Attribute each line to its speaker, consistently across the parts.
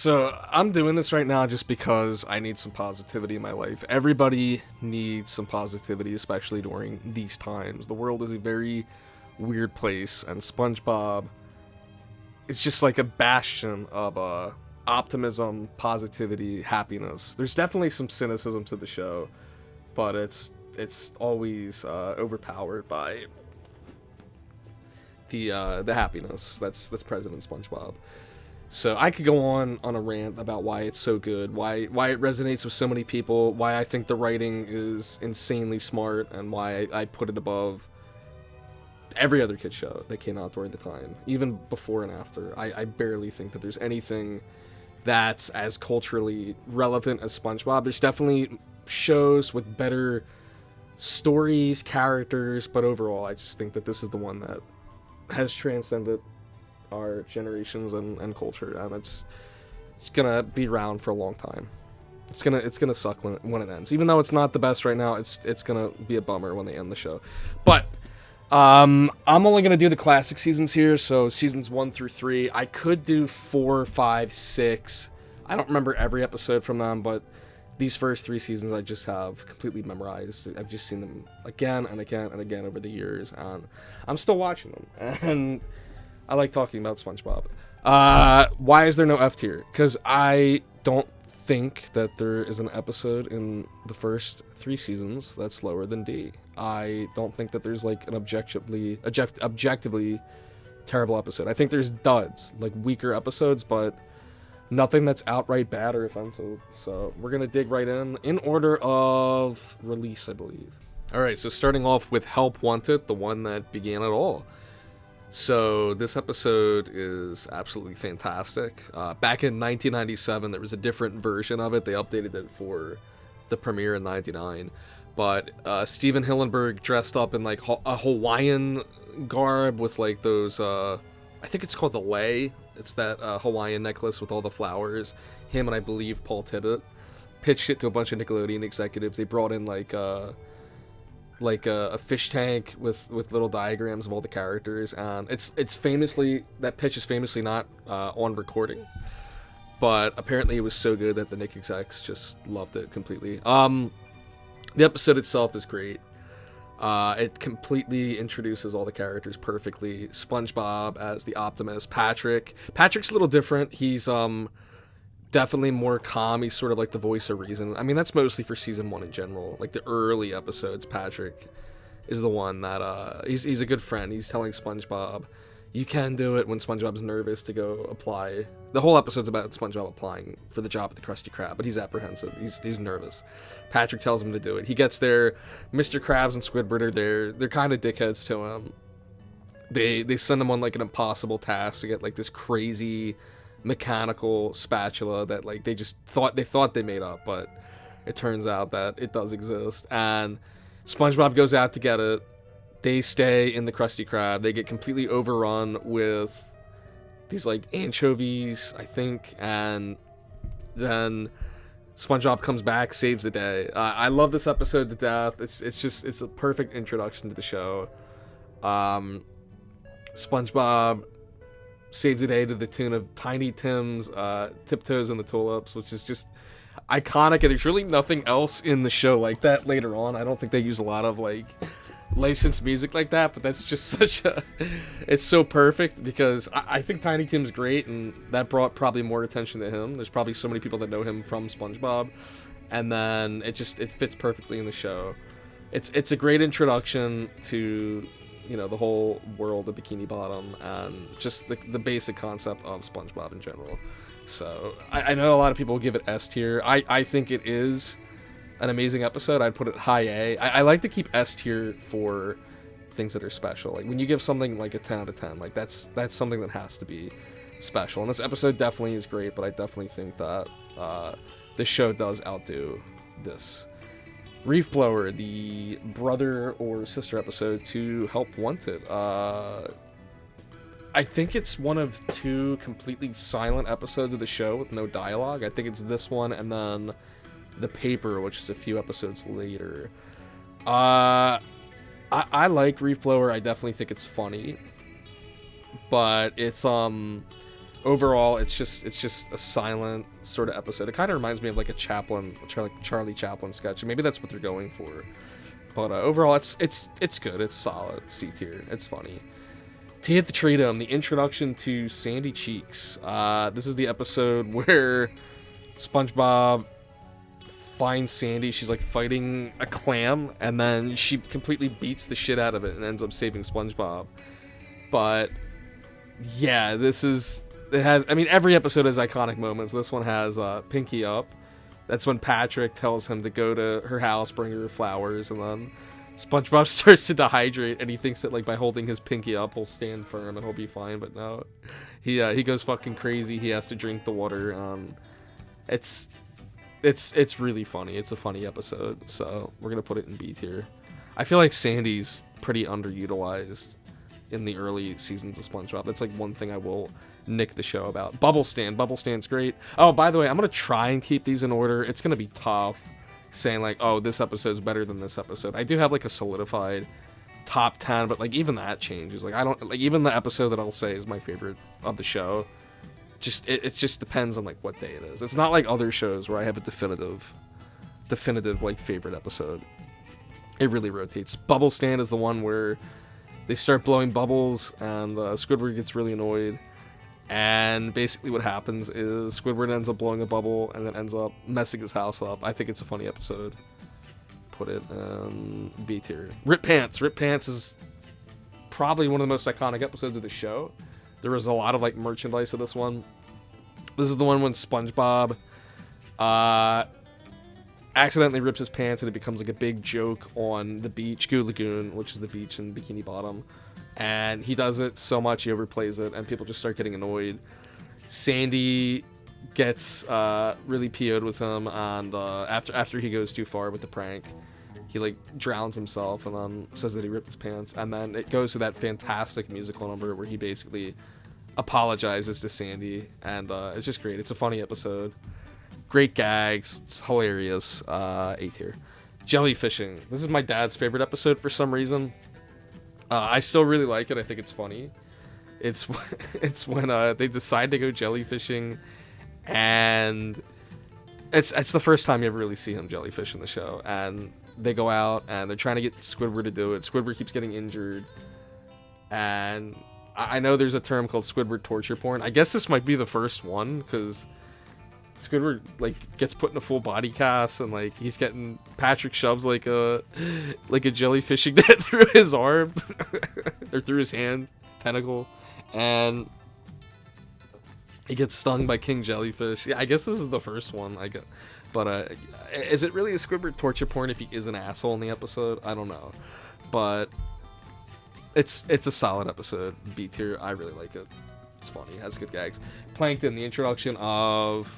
Speaker 1: So I'm doing this right now just because I need some positivity in my life. Everybody needs some positivity, especially during these times. The world is a very weird place, and SpongeBob is just like a bastion of optimism, positivity, happiness. There's definitely some cynicism to the show, but it's always overpowered by the happiness that's present in SpongeBob. So I could go on a rant about why it's so good, why it resonates with so many people, why I think the writing is insanely smart, and why I put it above every other kid show that came out during the time, even before and after. I barely think that there's anything that's as culturally relevant as SpongeBob. There's definitely shows with better stories, characters, but overall, I just think that this is the one that has transcended our generations and culture, and it's gonna be around for a long time. It's gonna suck when it ends. Even though it's not the best right now, it's gonna be a bummer when they end the show. But I'm only gonna do the classic seasons here, so seasons 1 through 3. I could do 4, 5, 6. I don't remember every episode from them, but these first 3 seasons I just have completely memorized. I've just seen them again and again and again over the years, and I'm still watching them. And I like talking about SpongeBob. Why is there no F tier? Because I don't think that there is an episode in the first 3 seasons that's lower than D. I don't think that there's like an objectively terrible episode. I think there's duds, like weaker episodes, but nothing that's outright bad or offensive. So we're gonna dig right in order of release, I believe. All right, so starting off with Help Wanted, the one that began it all. So this episode is absolutely fantastic. Back in 1997, there was a different version of it. They updated it for the premiere in 99. But Steven Hillenburg dressed up in like a Hawaiian garb with like those, I think it's called the lei. It's that Hawaiian necklace with all the flowers. Him and I believe Paul Tibbett pitched it to a bunch of Nickelodeon executives. They brought in like a fish tank with little diagrams of all the characters, and it's famously, that pitch is famously not on recording, but apparently it was so good that the Nick execs just loved it completely. The episode itself is great. It completely introduces all the characters perfectly. SpongeBob as the Optimist, Patrick's a little different. He's definitely more calm. He's sort of like the voice of reason. I mean, that's mostly for season 1 in general. Like the early episodes, Patrick is the one that he's a good friend. He's telling SpongeBob, you can do it, when SpongeBob's nervous to go apply. The whole episode's about SpongeBob applying for the job at the Krusty Krab, but he's apprehensive. He's nervous. Patrick tells him to do it. He gets there. Mr. Krabs and Squidward are there. They're kind of dickheads to him. They send him on like an impossible task to get like this crazy mechanical spatula that like they thought they made up, but it turns out that it does exist. And SpongeBob goes out to get it. They stay in the Krusty Krab. They get completely overrun with these like anchovies, I think, and then SpongeBob comes back, saves the day. I love this episode to death. It's a perfect introduction to the show. SpongeBob saves the day to the tune of Tiny Tim's Tiptoes in the Tulips, which is just iconic, and there's really nothing else in the show like that later on. I don't think they use a lot of like licensed music like that, but that's just it's so perfect, because I think Tiny Tim's great, and that brought probably more attention to him. There's probably so many people that know him from SpongeBob, and then it fits perfectly in the show. It's a great introduction to, you know, the whole world of Bikini Bottom and just the basic concept of SpongeBob in general. So I know a lot of people give it S tier. I think it is an amazing episode. I'd put it high A. I like to keep S tier for things that are special. Like when you give something like a 10 out of 10, like that's something that has to be special. And this episode definitely is great, but I definitely think that this show does outdo this. Reef Blower, the brother or sister episode to Help Wanted. I think it's one of 2 completely silent episodes of the show with no dialogue. I think it's this one and then The Paper, which is a few episodes later. I like Reef Blower. I definitely think it's funny, but it's overall, it's just a silent sort of episode. It kind of reminds me of like a Charlie Chaplin sketch, and maybe that's what they're going for. But overall, it's good. It's solid. C tier. It's funny. To hit the Treatum, the introduction to Sandy Cheeks. This is the episode where SpongeBob finds Sandy. She's like fighting a clam, and then she completely beats the shit out of it and ends up saving SpongeBob. But yeah, every episode has iconic moments. This one has Pinky Up. That's when Patrick tells him to go to her house, bring her flowers, and then SpongeBob starts to dehydrate, and he thinks that like by holding his pinky up, he'll stand firm and he'll be fine. But no, he goes fucking crazy. He has to drink the water. It's really funny. It's a funny episode, so we're gonna put it in B tier. I feel like Sandy's pretty underutilized in the early seasons of SpongeBob. That's like one thing I will nick the show about. Bubble Stand's great. Oh, by the way, I'm gonna try and keep these in order. It's gonna be tough saying like, oh, this episode's better than this episode. I do have like a solidified top 10, but like even that changes. Like I don't like even the episode that I'll say is my favorite of the show. It just depends on like what day it is. It's not like other shows where I have a definitive like favorite episode. It really rotates. Bubble Stand is the one where they start blowing bubbles and Squidward gets really annoyed. And basically what happens is Squidward ends up blowing a bubble and then ends up messing his house up. I think it's a funny episode. Put it in B tier. Rip Pants. Rip Pants is probably one of the most iconic episodes of the show. There was a lot of like merchandise of this one. This is the one when SpongeBob accidentally rips his pants and it becomes like a big joke on the beach, Goo Lagoon, which is the beach in Bikini Bottom. And he does it so much he overplays it and people just start getting annoyed. Sandy gets really PO'd with him, and after he goes too far with the prank, he like drowns himself and then says that he ripped his pants, and then it goes to that fantastic musical number where he basically apologizes to Sandy, and it's just great. It's a funny episode. Great gags. It's hilarious. A tier. Jellyfishing. This is my dad's favorite episode for some reason. I still really like it. I think it's funny. It's when they decide to go jellyfishing, and it's the first time you ever really see him jellyfish in the show. And they go out and they're trying to get Squidward to do it. Squidward keeps getting injured, and I know there's a term called Squidward torture porn. I guess this might be the first one, because Squidward like gets put in a full body cast, and like Patrick shoves like a jellyfishing net through his arm or through his hand tentacle, and he gets stung by King Jellyfish. Yeah, I guess this is the first one. But is it really a Squidward torture porn if he is an asshole in the episode? I don't know, but it's a solid episode. B tier. I really like it. It's funny. It has good gags. Plankton, the introduction of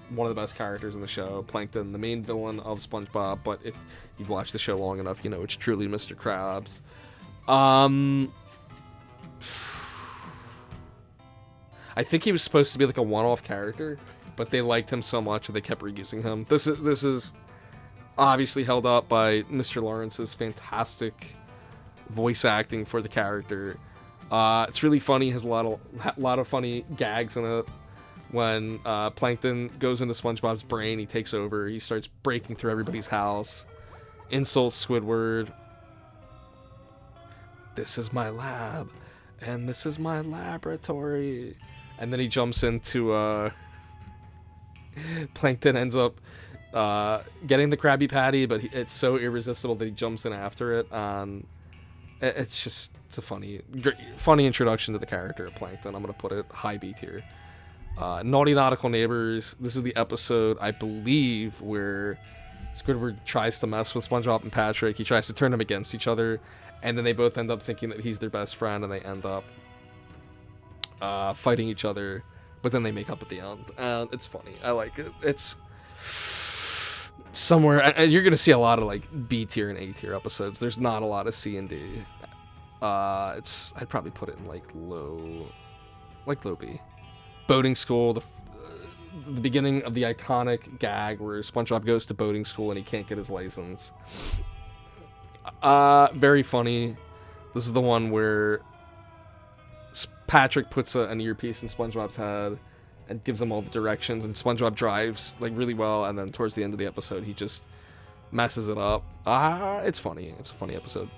Speaker 1: one of the best characters in the show. Plankton, the main villain of SpongeBob, but if you've watched the show long enough, you know it's truly Mr. Krabs. I think he was supposed to be like a one-off character, but they liked him so much that they kept reusing him. This is obviously held up by Mr. Lawrence's fantastic voice acting for the character. It's really funny. Has a lot of funny gags in it. When Plankton goes into SpongeBob's brain, he takes over. He starts breaking through everybody's house, insults Squidward. This is my lab, and this is my laboratory. And then he jumps into Plankton ends up getting the Krabby Patty, but it's so irresistible that he jumps in after it. It's a funny introduction to the character of Plankton. I'm gonna put it high B tier. Naughty Nautical Neighbors. This is the episode, I believe, where Squidward tries to mess with SpongeBob and Patrick. He tries to turn them against each other, and then they both end up thinking that he's their best friend, and they end up fighting each other, but then they make up at the end. And it's funny. I like it. It's somewhere, and you're gonna see a lot of like B tier and A tier episodes. There's not a lot of C and D. I'd probably put it in like low B. Boating School, the beginning of the iconic gag where SpongeBob goes to boating school and he can't get his license. Very funny. This is the one where Patrick puts an earpiece in SpongeBob's head and gives him all the directions, and SpongeBob drives like really well, and then towards the end of the episode he just messes it up. It's funny. It's a funny episode.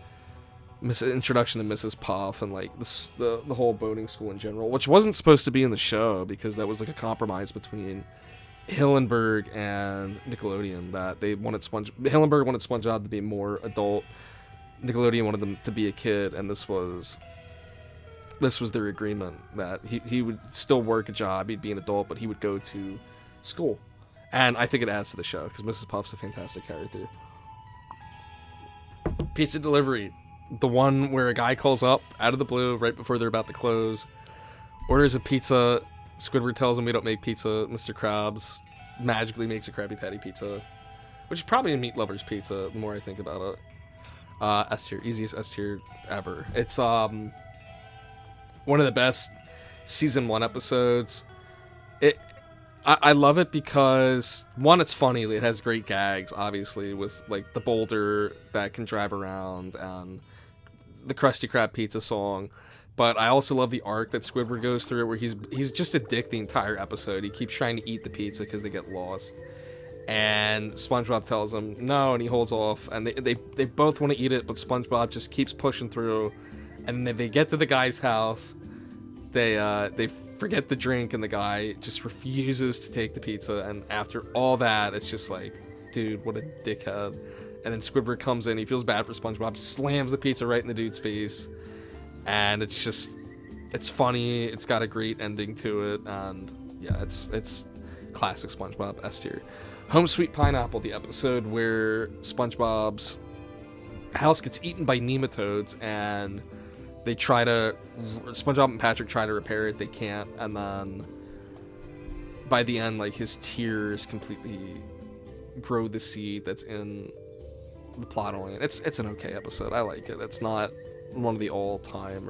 Speaker 1: Introduction to Mrs. Puff and like the whole boating school in general, which wasn't supposed to be in the show because that was like a compromise between Hillenburg and Nickelodeon, that they wanted Hillenburg wanted SpongeBob to be more adult, Nickelodeon wanted them to be a kid, and this was their agreement, that he would still work a job, he'd be an adult, but he would go to school. And I think it adds to the show because Mrs. Puff's a fantastic character. Pizza delivery, the one where a guy calls up out of the blue right before they're about to close, orders a pizza. Squidward tells him we don't make pizza. Mr. Krabs magically makes a Krabby Patty pizza, which is probably a meat lover's pizza the more I think about it. S tier, easiest S tier ever. It's one of the best season 1 episodes. I love it because, one, it's funny. It has great gags, obviously, with like the boulder that can drive around and the Krusty Krab pizza song. But I also love the arc that Squidward goes through, where he's just a dick the entire episode. He keeps trying to eat the pizza because they get lost, and SpongeBob tells him no, and he holds off. And they both want to eat it, but SpongeBob just keeps pushing through. And then they get to the guy's house. They forget the drink, and the guy just refuses to take the pizza. And after all that, it's just like, dude, what a dickhead. And then Squidward comes in, he feels bad for SpongeBob, slams the pizza right in the dude's face, and it's funny, it's got a great ending to it, and yeah, it's classic SpongeBob S tier. Home Sweet Pineapple, the episode where SpongeBob's house gets eaten by nematodes, and SpongeBob and Patrick try to repair it, they can't, and then by the end, like, his tears completely grow the seed that's in the plot line. It's an okay episode. I like it. It's not one of the all-time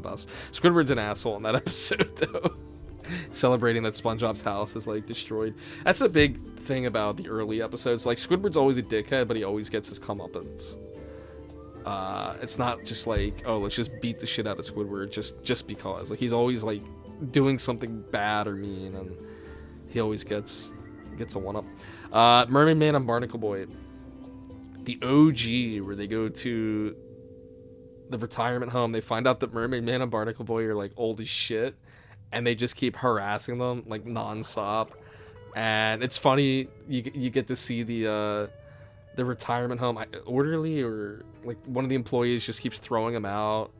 Speaker 1: best. Squidward's an asshole in that episode, though. Celebrating that SpongeBob's house is, like, destroyed. That's a big thing about the early episodes. Like, Squidward's always a dickhead, but he always gets his comeuppance. It's not just like, oh, let's just beat the shit out of Squidward just because. Like, he's always like doing something bad or mean, and he always gets a one-up. Mermaid Man and Barnacle Boy, the OG, where they go to the retirement home. They find out that Mermaid Man and Barnacle Boy are like old as shit, and they just keep harassing them like nonstop. And it's funny, you get to see the retirement home orderly, or like one of the employees just keeps throwing him out,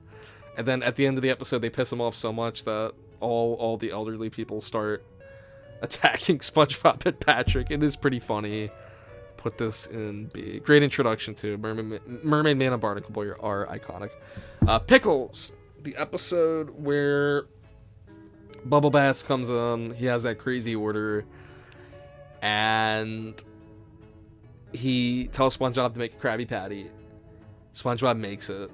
Speaker 1: and then at the end of the episode they piss him off so much that all the elderly people start attacking SpongeBob and Patrick. It is pretty funny. Put this in B. Great introduction to Mermaid Man and Barnacle Boy are iconic. Pickles, the episode where Bubble Bass comes in. He has that crazy order, and he tells SpongeBob to make a Krabby Patty. SpongeBob makes it.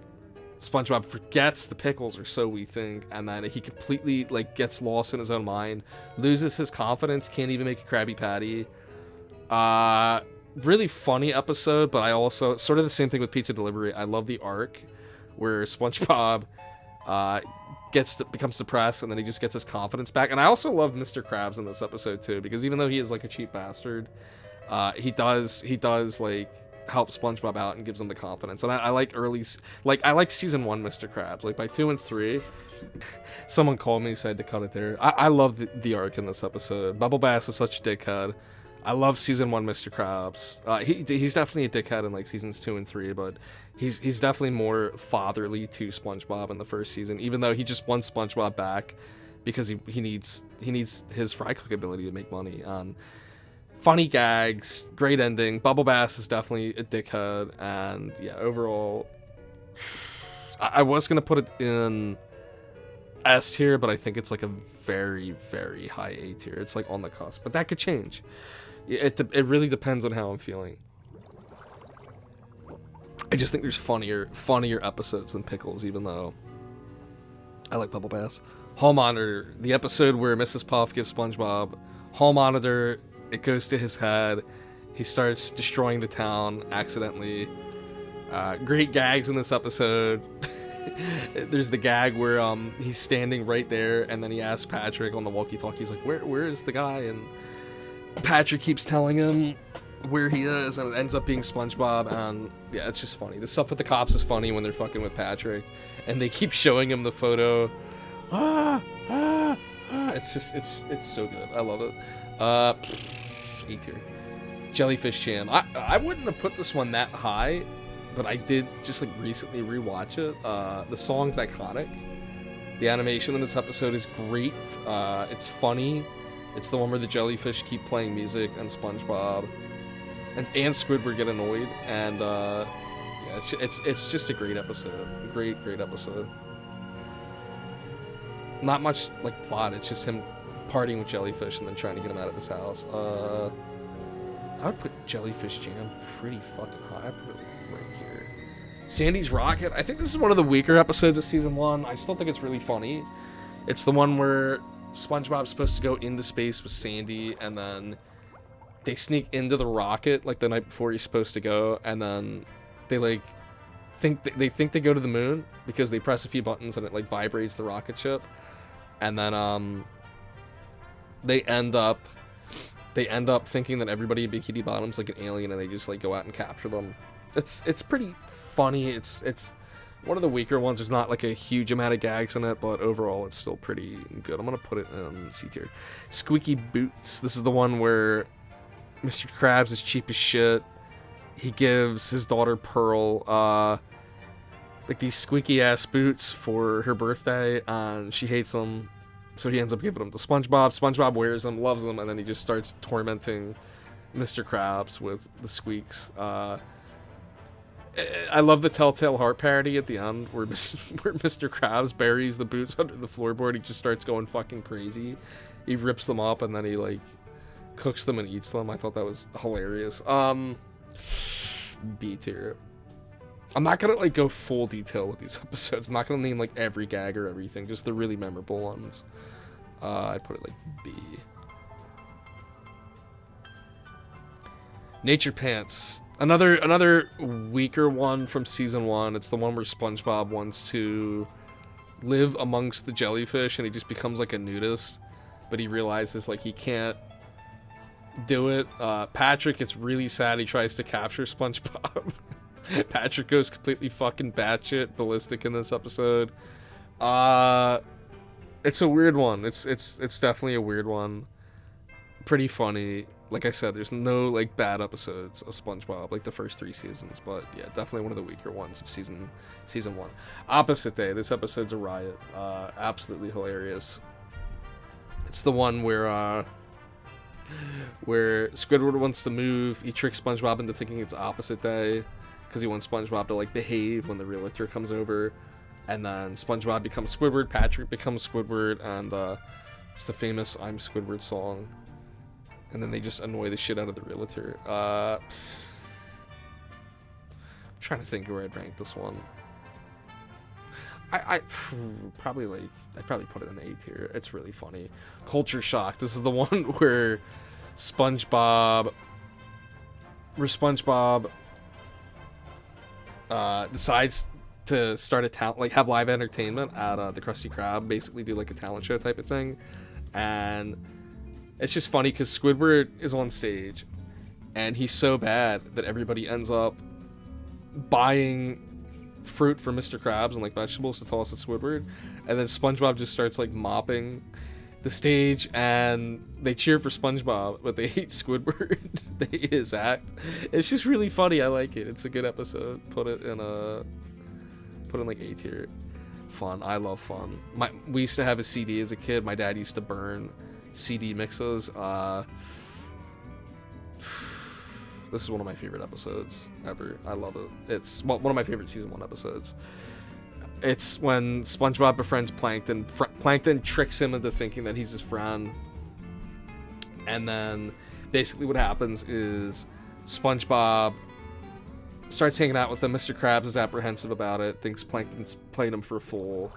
Speaker 1: SpongeBob forgets the pickles, or so we think, and then he completely like gets lost in his own mind, loses his confidence, can't even make a Krabby Patty. Really funny episode, but I also sort of the same thing with Pizza Delivery. I love the arc where SpongeBob becomes depressed, and then he just gets his confidence back. And I also love Mr. Krabs in this episode too, because even though he is like a cheap bastard, he does like help SpongeBob out and gives him the confidence. And I like I like season 1 Mr. Krabs. Like by 2 and 3, someone called me, said to cut it there. I love the arc in this episode. Bubble Bass is such a dickhead. I love season 1 Mr. Krabs. He's definitely a dickhead in like seasons 2 and 3, but he's definitely more fatherly to SpongeBob in the first season, even though he just wants SpongeBob back because he needs his fry cook ability to make money. Funny gags, great ending. Bubble Bass is definitely a dickhead, and yeah, overall, I was gonna put it in S tier, but I think it's like a very, very high A tier. It's like on the cusp, but that could change. It really depends on how I'm feeling. I just think there's funnier episodes than Pickles, even though I like Bubble Bass. Hall Monitor, the episode where Mrs. Puff gives SpongeBob Hall Monitor. It goes to his head. He starts destroying the town accidentally. Great gags in this episode. there's the gag where he's standing right there, and then he asks Patrick on the walkie-talkie, he's like, where is the guy? And Patrick keeps telling him where he is, and it ends up being SpongeBob. And yeah, it's just funny. The stuff with the cops is funny when they're fucking with Patrick, and they keep showing him the photo. It's so good. I love it. A tier. Jellyfish Jam. I wouldn't have put this one that high, but I did just like recently rewatch it. The song's iconic. The animation in this episode is great. It's funny. It's the one where the jellyfish keep playing music, and SpongeBob and Squidward get annoyed, and yeah, it's just a great episode. Great episode. Not much like plot. It's just him partying with jellyfish and then trying to get him out of his house. I would put Jellyfish Jam pretty fucking high. I put it right here. Sandy's Rocket. I think this is one of the weaker episodes of season 1. I still think it's really funny. It's the one where SpongeBob's supposed to go into space with Sandy, and then they sneak into the rocket like the night before he's supposed to go, and then they like think they go to the moon because they press a few buttons and it like vibrates the rocket ship, and then they end up thinking that everybody in Bikini Bottom's like an alien, and they just like go out and capture them. It's pretty funny. It's one of the weaker ones. There's not like a huge amount of gags in it, but overall it's still pretty good. I'm gonna put it in C tier. Squeaky Boots. This is the one where Mr. Krabs is cheap as shit. He gives his daughter Pearl like these squeaky ass boots for her birthday, and she hates them, so he ends up giving them to SpongeBob. SpongeBob wears them, loves them, and then he just starts tormenting Mr. Krabs with the squeaks. I love the Telltale Heart parody at the end where Mr. Krabs buries the boots under the floorboard. He just starts going fucking crazy. He rips them up, and then he like cooks them and eats them. I thought that was hilarious. B tier. I'm not gonna like go full detail with these episodes. I'm not gonna name like every gag or everything, just the really memorable ones. I put it like B. Nature Pants. Another weaker one from season 1. It's the one where SpongeBob wants to live amongst the jellyfish, and he just becomes like a nudist, but he realizes like he can't do it. Patrick gets really sad. He tries to capture SpongeBob. Patrick goes completely fucking batshit ballistic in this episode. It's a weird one. It's definitely a weird one. Pretty funny. Like I said, there's no like bad episodes of SpongeBob like the first 3 seasons, but yeah, definitely one of the weaker ones of season 1. Opposite Day. This episode's a riot. Absolutely hilarious. It's the one where Squidward wants to move. He tricks SpongeBob into thinking it's opposite day because he wants SpongeBob to like behave when the realtor comes over, and then SpongeBob becomes Squidward, Patrick becomes Squidward, and it's the famous "I'm Squidward" song, and then they just annoy the shit out of the realtor. I'm trying to think where I'd rank this one. I'd probably put it in A tier. It's really funny. Culture Shock. This is the one where SpongeBob decides to start a talent, like have live entertainment at the Krusty Krab, basically do like a talent show type of thing, and it's just funny because Squidward is on stage, and he's so bad that everybody ends up buying fruit for Mr. Krabs and like vegetables to toss at Squidward, and then SpongeBob just starts like mopping the stage, and they cheer for SpongeBob, but they hate Squidward. They hate his act. It's just really funny. I like it. It's a good episode. Put it in like A tier. Fun. I love fun. We used to have a CD as a kid. My dad used to burn CD mixes. This is one of my favorite episodes ever. I love it. It's one of my favorite season 1 episodes. It's when SpongeBob befriends Plankton. Plankton tricks him into thinking that he's his friend. And then basically what happens is SpongeBob starts hanging out with him. Mr. Krabs is apprehensive about it, thinks Plankton's playing him for a fool.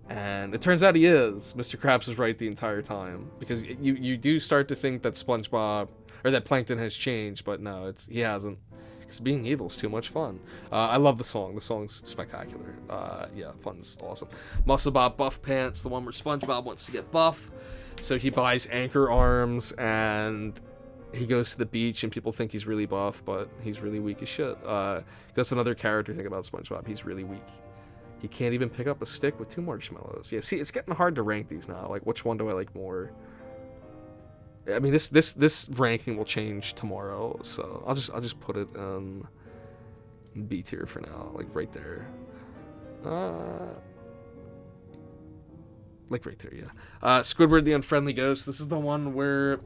Speaker 1: And it turns out he is. Mr. Krabs is right the entire time. Because you do start to think that SpongeBob, or that Plankton has changed, but no, he hasn't. because being evil is too much fun. I love the song. The song's spectacular. Yeah, fun's awesome. Muscle Bob Buff Pants, the one where SpongeBob wants to get buff, so he buys anchor arms and he goes to the beach and people think he's really buff, but he's really weak as shit. That's another character thing about SpongeBob. He's really weak. He can't even pick up a stick with 2 marshmallows. Yeah, see, it's getting hard to rank these now. Like, which one do I like more? I mean, this ranking will change tomorrow, so I'll just put it in B tier for now, like right there. Like right there, yeah. Squidward the Unfriendly Ghost. This is the one where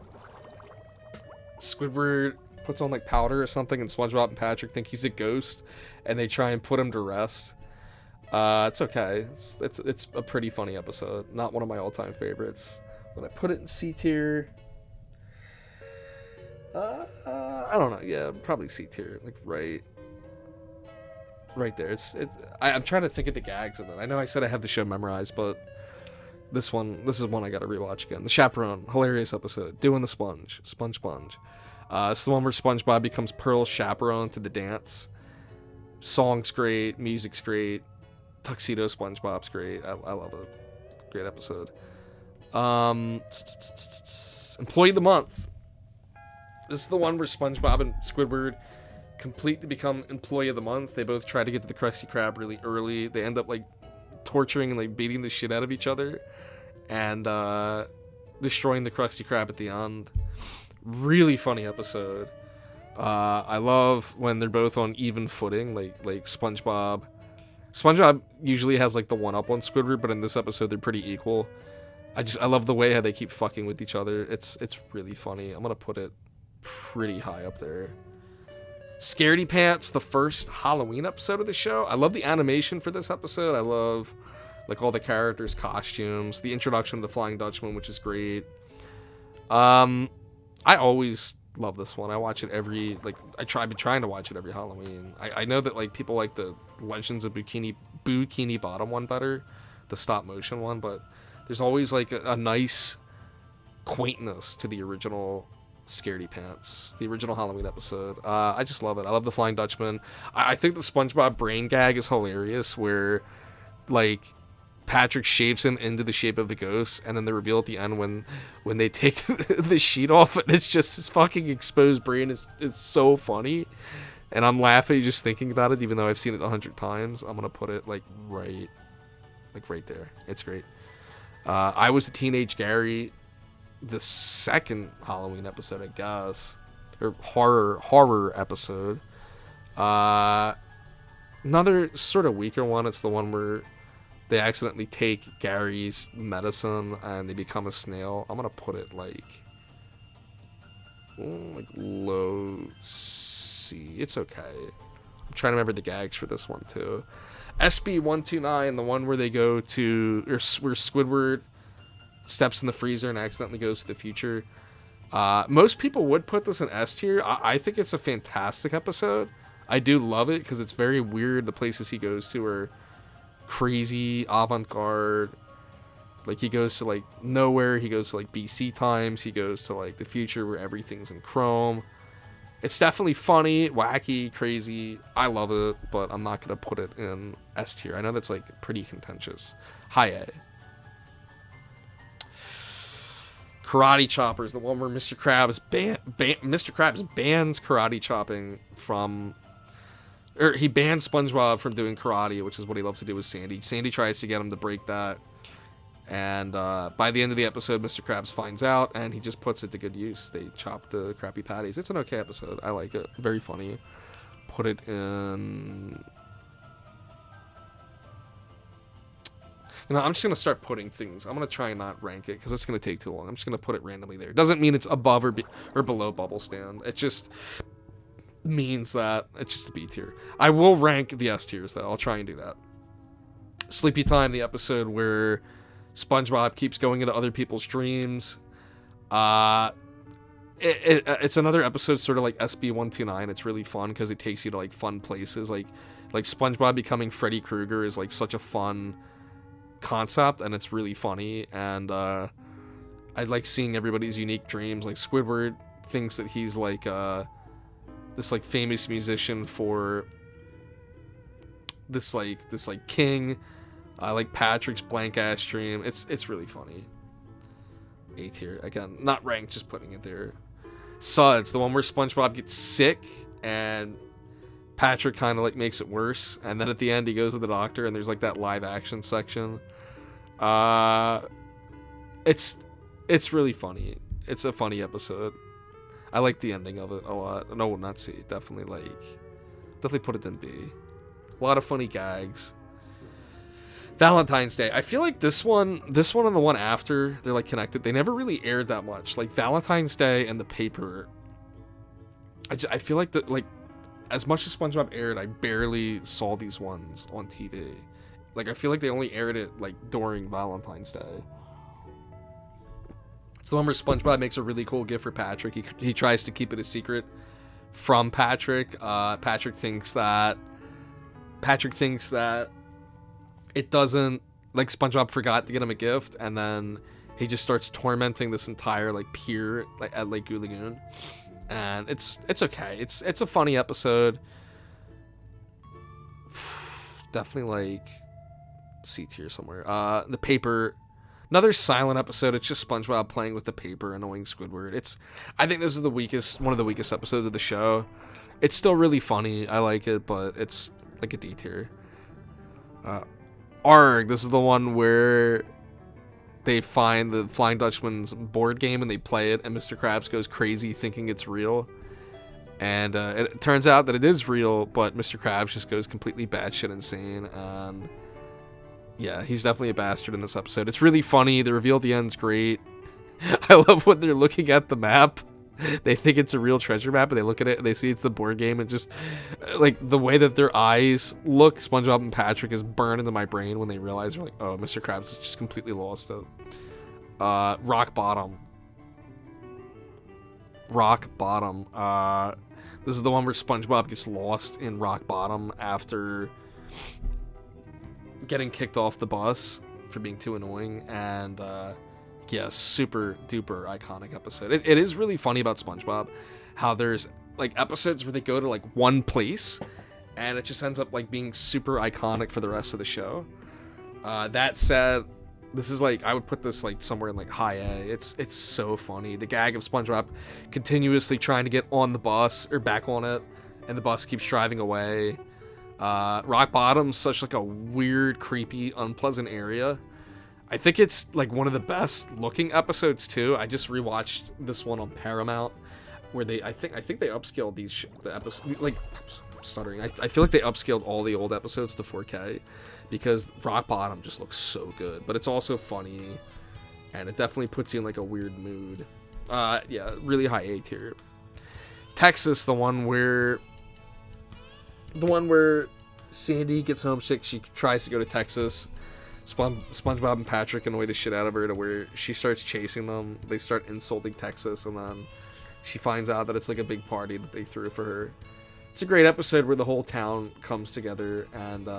Speaker 1: Squidward puts on like powder or something, and SpongeBob and Patrick think he's a ghost, and they try and put him to rest. It's okay. It's a pretty funny episode. Not one of my all-time favorites. When I put it in C tier, I don't know. Yeah, probably C tier. Like right there. I'm trying to think of the gags of it. I know I said I have the show memorized, but this is one I gotta rewatch again. The Chaperone, hilarious episode. Doing the Sponge. It's the one where SpongeBob becomes Pearl's chaperone to the dance. Song's great, music's great, tuxedo SpongeBob's great. I love it. Great episode. Employee of the Month. This is the one where SpongeBob and Squidward complete to become Employee of the Month. They both try to get to the Krusty Krab really early. They end up like torturing and like beating the shit out of each other and destroying the Krusty Krab at the end. Really funny episode. I love when they're both on even footing, like SpongeBob usually has like the one up on Squidward, but in this episode they're pretty equal. I love the way how they keep fucking with each other. It's really funny. I'm gonna put it pretty high up there. Scaredy Pants, the first Halloween episode of the show. I love the animation for this episode. I love like all the characters' costumes, the introduction of the Flying Dutchman, which is great. I always love this one. I watch it every, like, I've been trying to watch it every Halloween. I know that like people like the Legends of Bikini Bottom one better, the stop motion one, but there's always like a nice quaintness to the original Scaredy Pants, the original Halloween episode. I just love it. I love the Flying Dutchman. I think the SpongeBob brain gag is hilarious, where like Patrick shaves him into the shape of the ghost, and then the reveal at the end when they take the sheet off and it's just his fucking exposed brain is so funny, and I'm laughing just thinking about it, even though I've seen it 100 times. I'm gonna put it like right there. It's great. I Was a Teenage Gary, the second Halloween episode, I guess, or horror episode. Another sort of weaker one. It's the one where they accidentally take Gary's medicine and they become a snail. I'm gonna put it like low C. It's okay. I'm trying to remember the gags for this one too. SB129, the one where they go to, or where Squidward steps in the freezer and accidentally goes to the future. Most people would put this in S tier. I think it's a fantastic episode. I do love it because it's very weird. The places he goes to are crazy, avant-garde. Like, he goes to like nowhere. He goes to like BC times. He goes to like the future where everything's in chrome. It's definitely funny, wacky, crazy. I love it, but I'm not gonna put it in S tier. I know that's like pretty contentious. High A. Karate Choppers, the one where Mr. Krabs bans karate chopping from, or he bans SpongeBob from doing karate, which is what he loves to do with Sandy. Sandy tries to get him to break that, and by the end of the episode, Mr. Krabs finds out, and he just puts it to good use. They chop the crappy patties. It's an okay episode. I like it. Very funny. Put it in... You know, I'm just going to start putting things. I'm going to try and not rank it because it's going to take too long. I'm just going to put it randomly there. It doesn't mean it's above or below Bubble Stand. It just means that it's just a B tier. I will rank the S tiers, though. I'll try and do that. Sleepy Time, the episode where SpongeBob keeps going into other people's dreams. It's another episode sort of like SB129. It's really fun because it takes you to like fun places. Like SpongeBob becoming Freddy Krueger is like such a fun concept, and it's really funny, and I like seeing everybody's unique dreams. Like Squidward thinks that he's like this like famous musician for this king. I like Patrick's blank ass dream. It's really funny. A tier again, not ranked, just putting it there. Suds, the one where SpongeBob gets sick and Patrick kind of like makes it worse, and then at the end he goes to the doctor and there's like that live action section. It's really funny. It's a funny episode. I like the ending of it a lot. No, not C. Definitely put it in B. A lot of funny gags. Valentine's Day. I feel like this one and the one after, they're like connected. They never really aired that much. Like Valentine's Day and The Paper. I feel like that, like, as much as SpongeBob aired, I barely saw these ones on TV. Like, I feel like they only aired it like during Valentine's Day. It's the one where SpongeBob makes a really cool gift for Patrick. He tries to keep it a secret from Patrick. Patrick thinks that it doesn't, like, SpongeBob forgot to get him a gift, and then he just starts tormenting this entire like pier like at Lake Lagoon, and it's okay. It's a funny episode. Definitely like C tier somewhere. The Paper, another silent episode. It's just SpongeBob playing with the paper, annoying Squidward. I think this is one of the weakest episodes of the show. It's still really funny. I like it, but it's like a D tier. Arg, this is the one where they find the Flying Dutchman's board game and they play it, and Mr. Krabs goes crazy thinking it's real. And it turns out that it is real, but Mr. Krabs just goes completely batshit insane. And yeah, he's definitely a bastard in this episode. It's really funny. The reveal at the end's great. I love when they're looking at the map. They think it's a real treasure map, and they look at it and they see it's the board game, and just like the way that their eyes look, SpongeBob and Patrick, is burned into my brain when they realize they're like, oh, Mr. Krabs is just completely lost it. Rock Bottom. This is the one where SpongeBob gets lost in Rock Bottom after getting kicked off the bus for being too annoying, and yeah, super duper iconic episode. It is really funny about SpongeBob how there's like episodes where they go to like one place and it just ends up like being super iconic for the rest of the show. That said, this is like, I would put this like somewhere in like high A. It's so funny. The gag of SpongeBob continuously trying to get on the bus or back on it, and the bus keeps driving away. Rock Bottom's such like a weird, creepy, unpleasant area. I think it's like one of the best looking episodes too. I just rewatched this one on Paramount, where I think they upscaled the episodes. Like, I'm stuttering. I feel like they upscaled all the old episodes to 4K because Rock Bottom just looks so good. But it's also funny, and it definitely puts you in like a weird mood. Yeah, really high A tier. Texas, the one where Sandy gets homesick. She tries to go to Texas. SpongeBob and Patrick annoy the shit out of her to where she starts chasing them. They start insulting Texas, and then she finds out that it's like a big party that they threw for her. It's a great episode where the whole town comes together and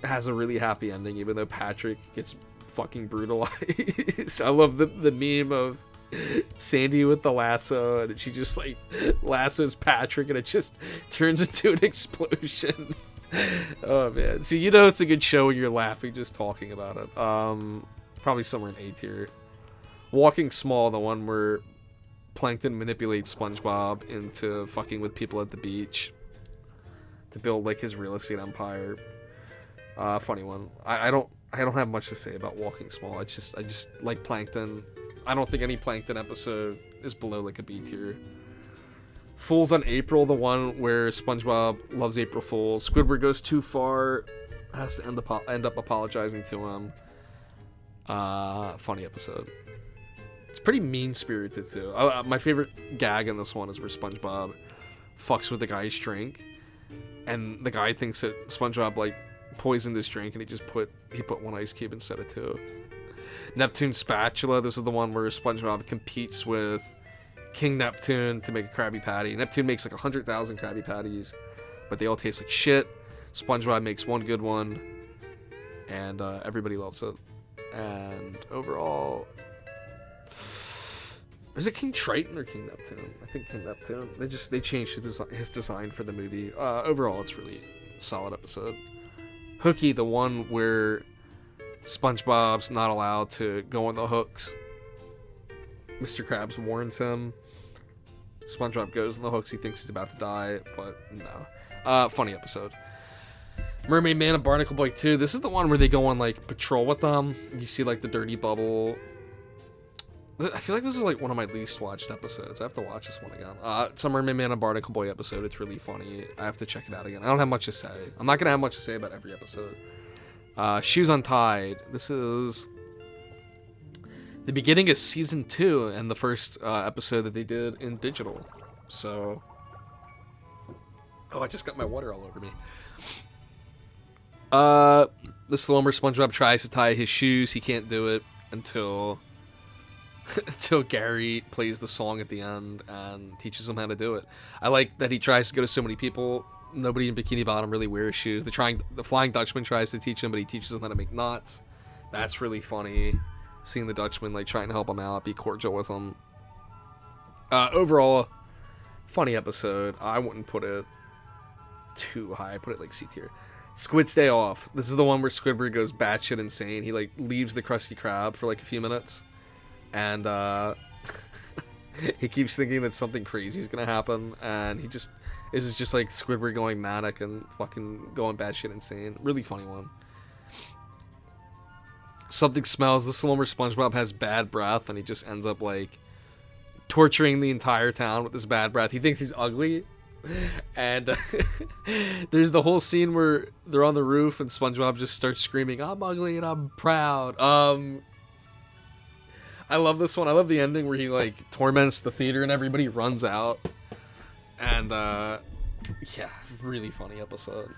Speaker 1: has a really happy ending, even though Patrick gets fucking brutalized. I love the meme of Sandy with the lasso, and she just like lassos Patrick, and it just turns into an explosion. Oh man, see, you know it's a good show when you're laughing just talking about it. Probably somewhere in A tier. Walking Small, the one where Plankton manipulates SpongeBob into fucking with people at the beach to build like his real estate empire. Funny one. I don't have much to say about Walking Small. I just like Plankton. I don't think any Plankton episode is below like a B tier. Fools on April, the one where SpongeBob loves April Fools. Squidward goes too far, has to end up apologizing to him. Funny episode. It's pretty mean-spirited too. My favorite gag in this one is where SpongeBob fucks with the guy's drink, and the guy thinks that SpongeBob like poisoned his drink, and he put one ice cube instead of two. Neptune's Spatula. This is the one where SpongeBob competes with King Neptune to make a Krabby Patty. Neptune makes like 100,000 Krabby Patties, but they all taste like shit. SpongeBob makes one good one, and everybody loves it. And overall, Is it King Triton or King Neptune? I think King Neptune. They changed his design for the movie. Overall, it's really a solid episode. Hooky, the one where SpongeBob's not allowed to go on the hooks. Mr. Krabs warns him. SpongeBob goes on the hooks. He thinks he's about to die, but no. Funny episode. Mermaid Man and Barnacle Boy 2. This is the one where they go on like patrol with them. You see like the dirty bubble. I feel like this is like one of my least watched episodes. I have to watch this one again. It's a Mermaid Man and Barnacle Boy episode. It's really funny. I have to check it out again. I don't have much to say. I'm not gonna have much to say about every episode. Shoes Untied. This is the beginning of season 2 and the first episode that they did in digital. So, I just got my water all over me. This is the one where SpongeBob tries to tie his shoes. He can't do it until Gary plays the song at the end and teaches him how to do it. I like that he tries to go to so many people. Nobody in Bikini Bottom really wears shoes. The Flying Dutchman tries to teach him, but he teaches him how to make knots. That's really funny. Seeing the Dutchman like trying to help him out, be cordial with him. Overall, funny episode. I wouldn't put it too high. I put it like C tier. Squid's Day Off. This is the one where Squidward goes batshit insane. He like leaves the Krusty Krab for like a few minutes, and he keeps thinking that something crazy is gonna happen, and this is just like Squidward going manic and fucking going batshit insane. Really funny one. Something Smells. This is the one where SpongeBob has bad breath, and he just ends up like torturing the entire town with this bad breath. He thinks he's ugly. And there's the whole scene where they're on the roof and SpongeBob just starts screaming, "I'm ugly and I'm proud." I love this one. I love the ending where he like torments the theater and everybody runs out. And yeah, really funny episode.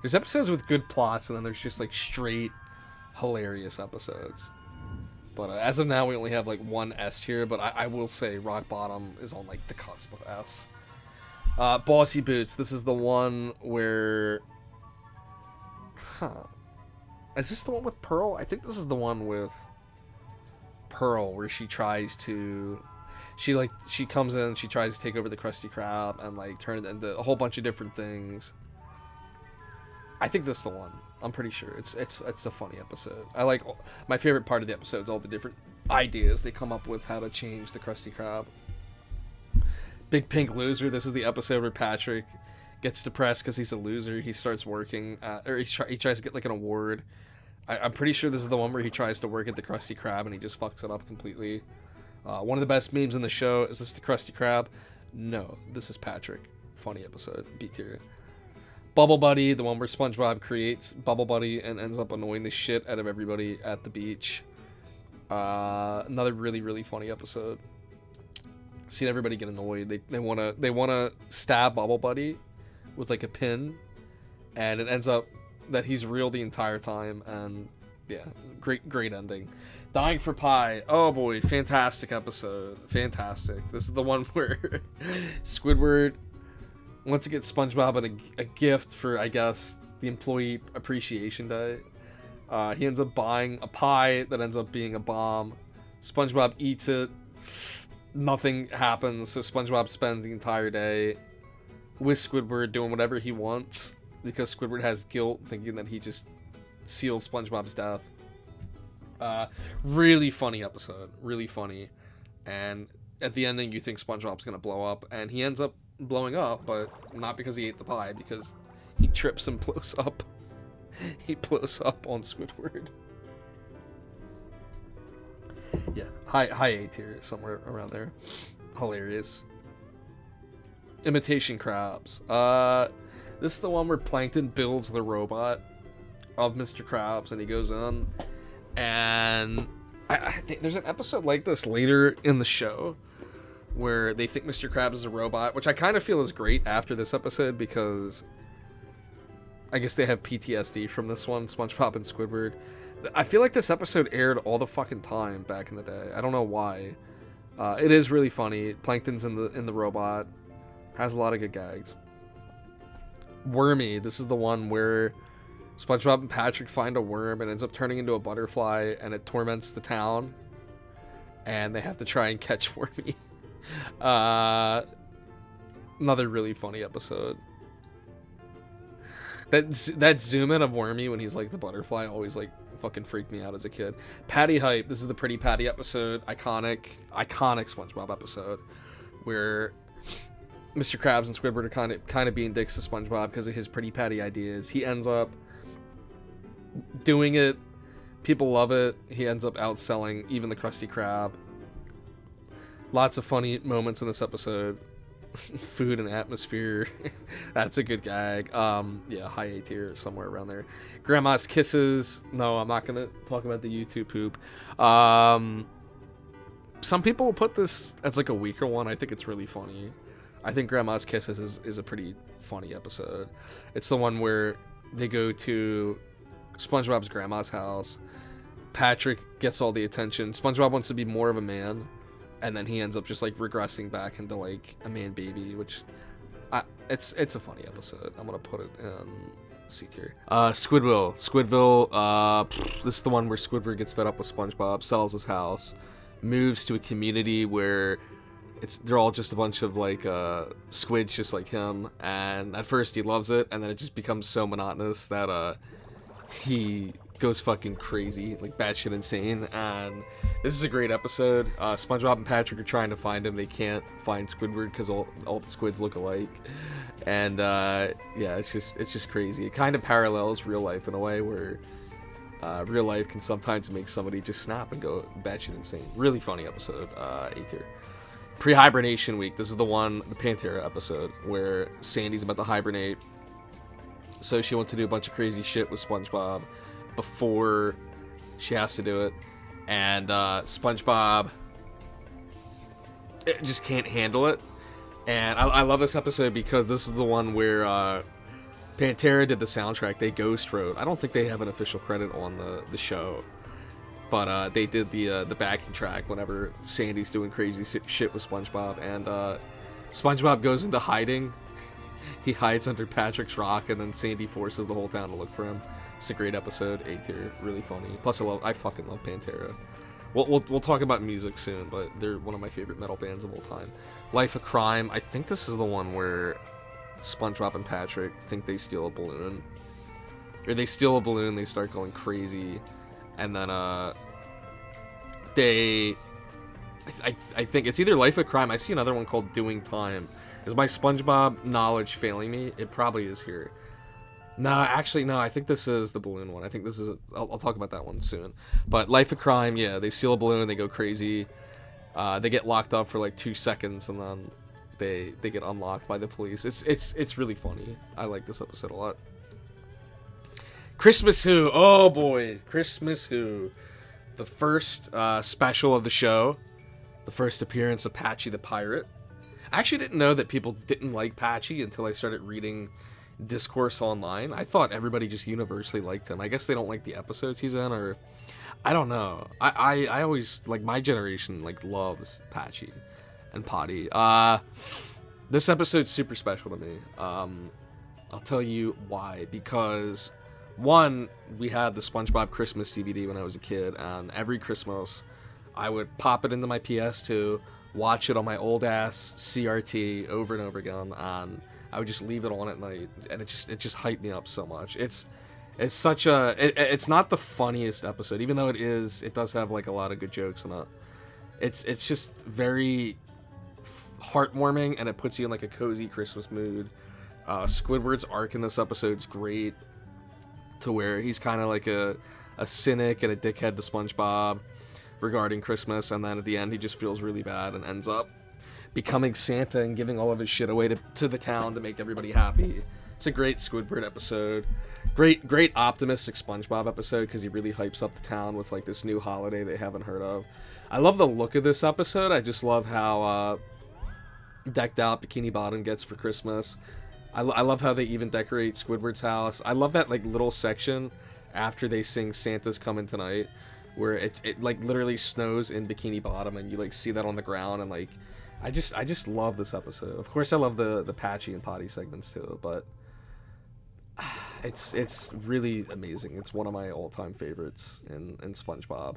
Speaker 1: There's episodes with good plots, and then there's just like straight hilarious episodes. But as of now, we only have like one S tier, but I will say Rock Bottom is on like the cusp of S. Bossy Boots. This is the one where... Is this the one with Pearl? I think this is the one with Pearl where she tries to... She comes in, she tries to take over the Krusty Krab and like turn it into a whole bunch of different things. I think this is the one. I'm pretty sure. It's a funny episode. I like... My favorite part of the episode is all the different ideas they come up with how to change the Krusty Krab. Big Pink Loser. This is the episode where Patrick gets depressed because he's a loser. He starts working or he tries to get like an award. I'm pretty sure this is the one where he tries to work at the Krusty Krab and he just fucks it up completely. One of the best memes in the show. Is this the Krusty Krab? No, this is Patrick. Funny episode. B tier. Bubble Buddy, the one where SpongeBob creates Bubble Buddy and ends up annoying the shit out of everybody at the beach. Another really, really funny episode. Seeing everybody get annoyed. They wanna stab Bubble Buddy with like a pin, and it ends up that he's real the entire time. And yeah, great ending. Dying for Pie. Oh boy, fantastic episode. Fantastic. This is the one where Squidward wants to get SpongeBob a gift for, I guess, the Employee Appreciation Day. He ends up buying a pie that ends up being a bomb. SpongeBob eats it. Nothing happens, so SpongeBob spends the entire day with Squidward doing whatever he wants because Squidward has guilt, thinking that he just sealed SpongeBob's death. Really funny episode. Really funny. And at the ending, you think SpongeBob's gonna blow up, and he ends up blowing up, but not because he ate the pie, because he trips and blows up. He blows up on Squidward. Yeah, high A tier, somewhere around there. Hilarious. Imitation Crabs. This is the one where Plankton builds the robot of Mr. Krabs, and he goes in, and I think there's an episode like this later in the show where they think Mr. Krabs is a robot, which I kind of feel is great after this episode because I guess they have PTSD from this one, SpongeBob and Squidward. I feel like this episode aired all the fucking time back in the day. I don't know why. It is really funny. Plankton's in the robot. Has a lot of good gags. Wormy. This is the one where SpongeBob and Patrick find a worm and ends up turning into a butterfly, and it torments the town. and they have to try and catch Wormy. Another really funny episode. That zoom in of Wormy when he's like the butterfly always like fucking freaked me out as a kid. Patty hype. This is the Pretty Patty episode. Iconic SpongeBob episode where Mr. Krabs and Squidward are kind of being dicks to SpongeBob because of his Pretty Patty ideas. He ends up doing it. People love it. He ends up outselling even the Krusty Krab. Lots of funny moments in this episode. Food and atmosphere. That's a good gag. Yeah, high A tier, somewhere around there. Grandma's kisses. No, I'm not gonna talk about the YouTube poop. Some people will put this as like a weaker one. I think it's really funny. I think Grandma's Kisses is a pretty funny episode. It's the one where they go to SpongeBob's grandma's house. Patrick gets all the attention. SpongeBob wants to be more of a man, and then he ends up just like regressing back into like a man baby, which it's a funny episode. I'm gonna put it in C tier. Squidville. This is the one where Squidward gets fed up with SpongeBob, sells his house, moves to a community where they're all just a bunch of like squids just like him, and at first he loves it, and then it just becomes so monotonous that he goes fucking crazy, like batshit insane. And this is a great episode. SpongeBob and Patrick are trying to find him. They can't find Squidward because all the squids look alike, and yeah, it's just crazy. It kind of parallels real life in a way where real life can sometimes make somebody just snap and go batshit insane. Really funny episode. A tier. Pre-hibernation week. This is the Pantera episode where Sandy's about to hibernate, so she wants to do a bunch of crazy shit with SpongeBob before she has to do it, and SpongeBob just can't handle it. And I love this episode because this is the one where Pantera did the soundtrack. They ghost wrote. I don't think they have an official credit on the show, but they did the backing track whenever Sandy's doing crazy shit with SpongeBob, and SpongeBob goes into hiding. He hides under Patrick's rock, and then Sandy forces the whole town to look for him. It's a great episode. A tier, really funny. Plus, I fucking love Pantera. We'll talk about music soon, but they're one of my favorite metal bands of all time. Life of Crime. I think this is the one where SpongeBob and Patrick think they steal a balloon, or they steal a balloon. They start going crazy. And then, I think it's either Life of Crime. I see another one called Doing Time. Is my SpongeBob knowledge failing me? It probably is here. No, actually, no. I think this is the balloon one. I think this is. I'll talk about that one soon. But Life of Crime, yeah. They steal a balloon. They go crazy. They get locked up for like 2 seconds, and then they get unlocked by the police. It's really funny. I like this episode a lot. Christmas Who. Oh boy, Christmas Who. The first special of the show. The first appearance of Patchy the Pirate. I actually didn't know that people didn't like Patchy until I started reading discourse online. I thought everybody just universally liked him. I guess they don't like the episodes he's in, or I don't know. I always, like, my generation like loves Patchy and Potty. This episode's super special to me. I'll tell you why. Because one, we had the SpongeBob Christmas DVD when I was a kid, and every Christmas I would pop it into my PS2, watch it on my old ass CRT over and over again, and I would just leave it on at night, and it just hyped me up so much. It's such a it's not the funniest episode, even though it does have like a lot of good jokes in it. It's just very heartwarming, and it puts you in like a cozy Christmas mood. Squidward's arc in this episode is great, to where he's kind of like a cynic and a dickhead to SpongeBob regarding Christmas, and then at the end he just feels really bad and ends up becoming Santa and giving all of his shit away to the town to make everybody happy. It's a great Squidward episode. Great optimistic SpongeBob episode, because he really hypes up the town with like this new holiday they haven't heard of. I love the look of this episode. I just love how decked out Bikini Bottom gets for Christmas. I love how they even decorate Squidward's house. I love that like little section after they sing Santa's Coming Tonight, where it like literally snows in Bikini Bottom, and you like see that on the ground, and like I just love this episode. Of course I love the Patchy and Potty segments too, but it's really amazing. It's one of my all-time favorites in SpongeBob.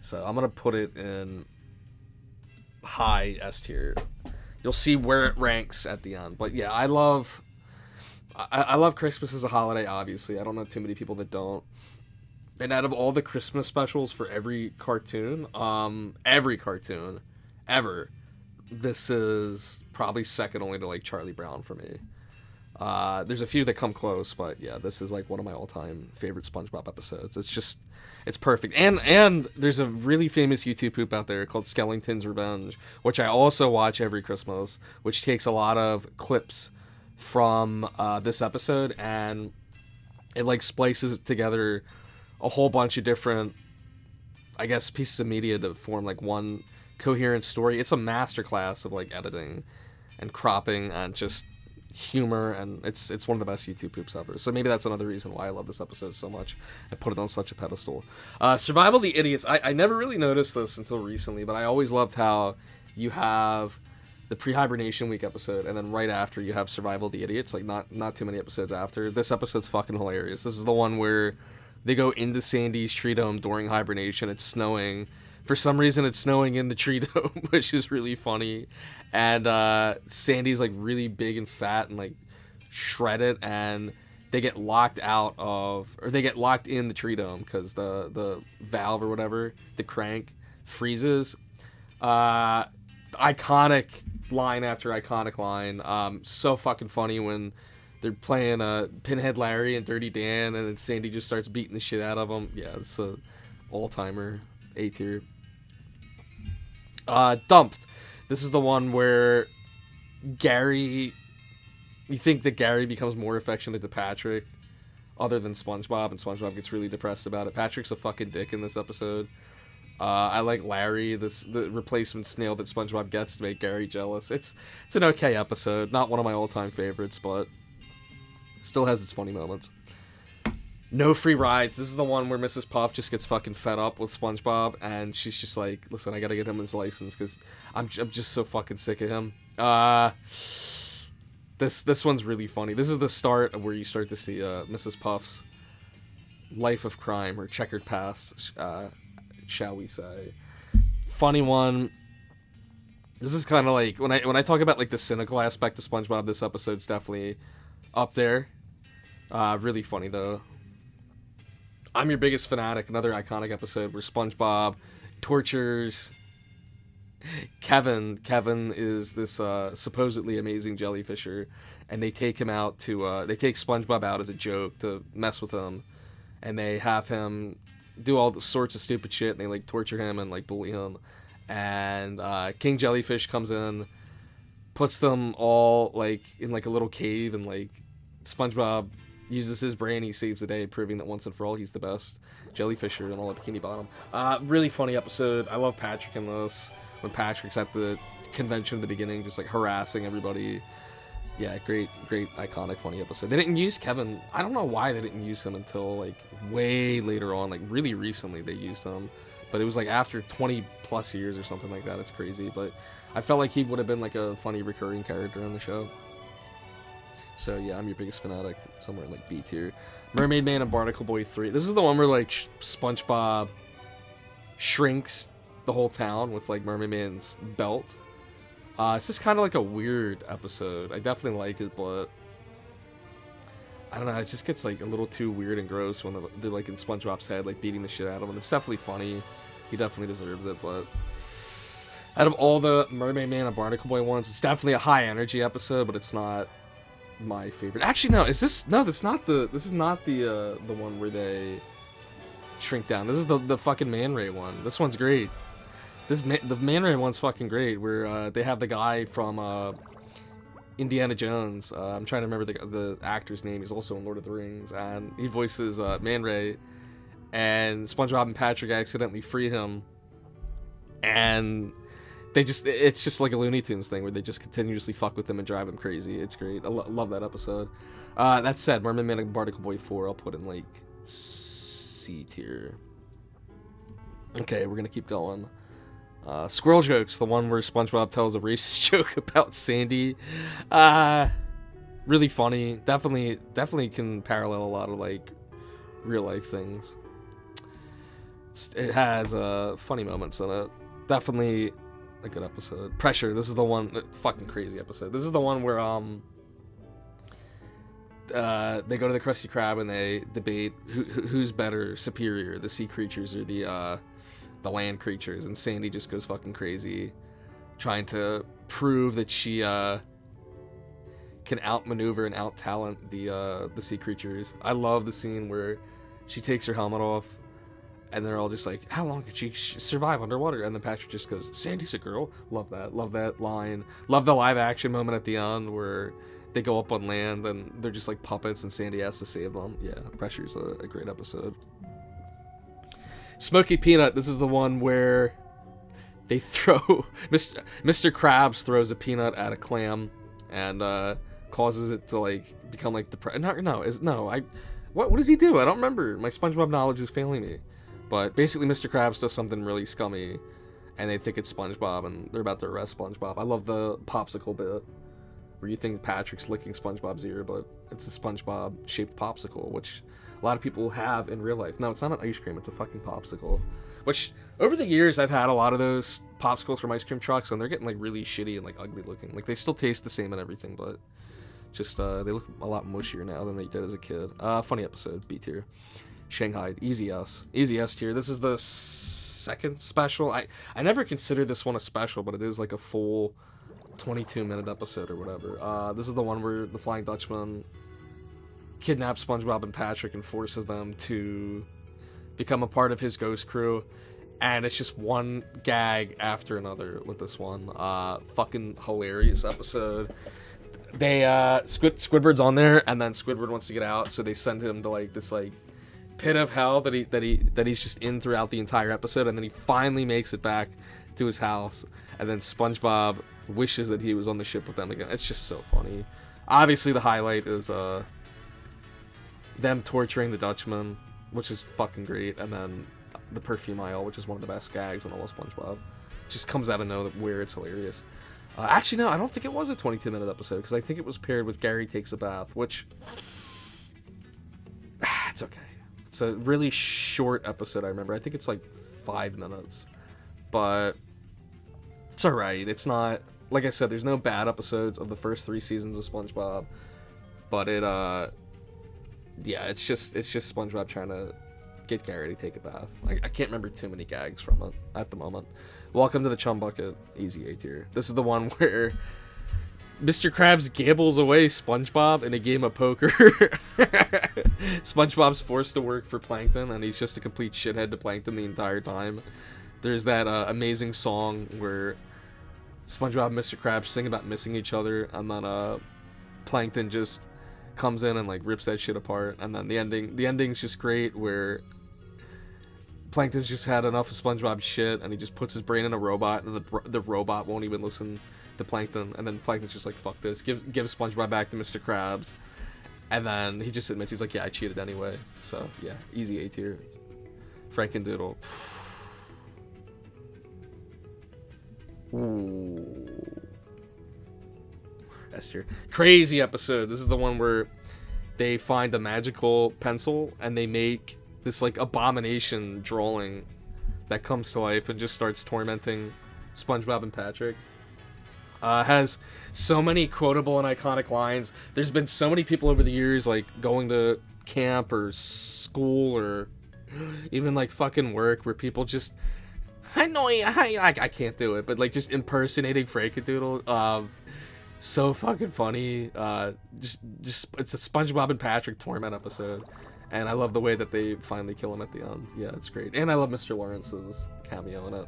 Speaker 1: So I'm gonna put it in high S tier. You'll see where it ranks at the end. But yeah, I love Christmas as a holiday, obviously. I don't know too many people that don't. And out of all the Christmas specials for every cartoon ever, this is probably second only to like Charlie Brown for me. There's a few that come close, but yeah, this is like one of my all-time favorite SpongeBob episodes. It's perfect. And there's a really famous YouTube poop out there called Skellington's Revenge, which I also watch every Christmas, which takes a lot of clips from this episode, and it like splices it together a whole bunch of different, I guess, pieces of media to form like one coherent story. It's a masterclass of like editing and cropping and just humor, and it's one of the best YouTube poops ever. So maybe that's another reason why I love this episode so much. I put it on such a pedestal. Survival of the Idiots. I never really noticed this until recently, but I always loved how you have the pre-hibernation week episode, and then right after you have Survival of the Idiots, like not too many episodes after. This episode's fucking hilarious. This is the one where they go into Sandy's tree dome during hibernation. It's snowing. For some reason, it's snowing in the tree dome, which is really funny. And Sandy's like really big and fat and like shredded, and they get locked in the tree dome because the valve or whatever, the crank, freezes. Iconic line after iconic line. So fucking funny when they're playing Pinhead Larry and Dirty Dan, and then Sandy just starts beating the shit out of them. Yeah, it's a all-timer, A tier. Dumped. This is the one where Gary... You think that Gary becomes more affectionate to Patrick other than SpongeBob, and SpongeBob gets really depressed about it. Patrick's a fucking dick in this episode. I like Larry, the replacement snail that SpongeBob gets to make Gary jealous. It's an okay episode. Not one of my all-time favorites, but still has its funny moments. No Free Rides. This is the one where Mrs. Puff just gets fucking fed up with SpongeBob, and she's just like, listen, I gotta get him his license because I'm just so fucking sick of him. This one's really funny. This is the start of where you start to see Mrs. Puff's life of crime, or checkered past, shall we say. Funny one. This is kind of like when I talk about like the cynical aspect of SpongeBob, this episode's definitely up there. Really funny though. I'm Your Biggest Fanatic, another iconic episode where SpongeBob tortures Kevin. Kevin is this supposedly amazing jellyfisher, and they take him out to they take SpongeBob out as a joke to mess with him, and they have him do all the sorts of stupid shit, and they like torture him and like bully him, and King Jellyfish comes in, puts them all like in like a little cave, and like SpongeBob uses his brain, he saves the day, proving that once and for all he's the best jellyfisher in all of Bikini Bottom. Really funny episode. I love Patrick in this, when Patrick's at the convention in the beginning, just like harassing everybody. Yeah, great, iconic, funny episode. They didn't use Kevin. I don't know why they didn't use him until like way later on, like really recently they used him, but it was like after 20 plus years or something like that. It's crazy, but I felt like he would have been like a funny recurring character on the show. So yeah, I'm Your Biggest Fanatic, somewhere in like B tier. Mermaid Man and Barnacle Boy 3. This is the one where like SpongeBob shrinks the whole town with like Mermaid Man's belt. It's just kind of like a weird episode. I definitely like it, but I don't know, it just gets like a little too weird and gross when they're like in SpongeBob's head, like beating the shit out of him. It's definitely funny. He definitely deserves it, but out of all the Mermaid Man and Barnacle Boy ones, it's definitely a high energy episode, but it's not my favorite. Actually, no, this is not the one where they shrink down. This is the fucking Man Ray one. This one's great. The Man Ray one's fucking great, where they have the guy from Indiana Jones. I'm trying to remember the actor's name. He's also in Lord of the Rings, and he voices Man Ray. And SpongeBob and Patrick accidentally free him, and it's just like a Looney Tunes thing where they just continuously fuck with him and drive him crazy. It's great. I love that episode. That said, Mermaid Man and Barnacle Boy 4 I'll put in like C tier. Okay, we're gonna keep going. Squirrel Jokes, the one where SpongeBob tells a racist joke about Sandy. Really funny. Definitely can parallel a lot of like real life things. It has funny moments in it. Definitely a good episode. Pressure. This is the one. Fucking crazy episode. This is the one where they go to the Krusty Krab and they debate who's better, superior, the sea creatures or the land creatures. And Sandy just goes fucking crazy, trying to prove that she can outmaneuver and out-talent the sea creatures. I love the scene where she takes her helmet off, and they're all just like, how long could she survive underwater? And then Patrick just goes, Sandy's a girl. Love that line. Love the live action moment at the end where they go up on land and they're just like puppets and Sandy has to save them. Yeah, Pressure's a great episode. Smoky Peanut, this is the one where they throw Mr. Krabs throws a peanut at a clam and causes it to like become like what does he do? I don't remember. My SpongeBob knowledge is failing me. But basically Mr. Krabs does something really scummy and they think it's SpongeBob and they're about to arrest SpongeBob. I love the popsicle bit where you think Patrick's licking SpongeBob's ear, but it's a SpongeBob shaped popsicle, which a lot of people have in real life. No, it's not an ice cream, it's a fucking popsicle. Which, over the years, I've had a lot of those popsicles from ice cream trucks, and they're getting, like, really shitty and, like, ugly looking. Like, they still taste the same and everything, but just, they look a lot mushier now than they did as a kid. Funny episode, B tier. Shanghai, easy S. Easy S tier. This is the second special. I never considered this one a special, but it is, like, a full 22-minute episode or whatever. This is the one where the Flying Dutchman kidnaps SpongeBob and Patrick and forces them to become a part of his ghost crew, and it's just one gag after another with this one. Fucking hilarious episode. They Squidward's on there, and then Squidward wants to get out, so they send him to like this like pit of hell that he's just in throughout the entire episode, and then he finally makes it back to his house, and then SpongeBob wishes that he was on the ship with them again. It's just so funny. Obviously the highlight is them torturing the Dutchman, which is fucking great, and then the perfume aisle, which is one of the best gags in all of SpongeBob. Just comes out of nowhere. It's hilarious. Actually, no, I don't think it was a 22-minute episode, because I think it was paired with Gary Takes a Bath, which it's okay. It's a really short episode, I remember. I think it's like 5 minutes, but it's alright. It's not, like I said, there's no bad episodes of the first 3 seasons of SpongeBob, but yeah, it's just SpongeBob trying to get Gary to take a bath. I can't remember too many gags from it at the moment. Welcome to the Chum Bucket, easy A tier. This is the one where Mr. Krabs gambles away SpongeBob in a game of poker. SpongeBob's forced to work for Plankton, and he's just a complete shithead to Plankton the entire time. There's that amazing song where SpongeBob and Mr. Krabs sing about missing each other, and then Plankton just comes in and like rips that shit apart, and then the ending's just great, where Plankton's just had enough of SpongeBob's shit, and he just puts his brain in a robot, and the robot won't even listen to Plankton, and then Plankton's just like, fuck this, gives SpongeBob back to Mr. Krabs, and then he just admits, he's like, yeah, I cheated anyway. So yeah, easy A tier. Frankendoodle. Ooh. S tier. Crazy episode. This is the one where they find a magical pencil and they make this like abomination drawing that comes to life and just starts tormenting SpongeBob and Patrick. Has so many quotable and iconic lines. There's been so many people over the years like going to camp or school or even like fucking work where people just, I know I can't do it, but like just impersonating Frankendoodle. So fucking funny. Just it's a SpongeBob and Patrick torment episode, and I love the way that they finally kill him at the end. Yeah, it's great, and I love Mr. Lawrence's cameo in it.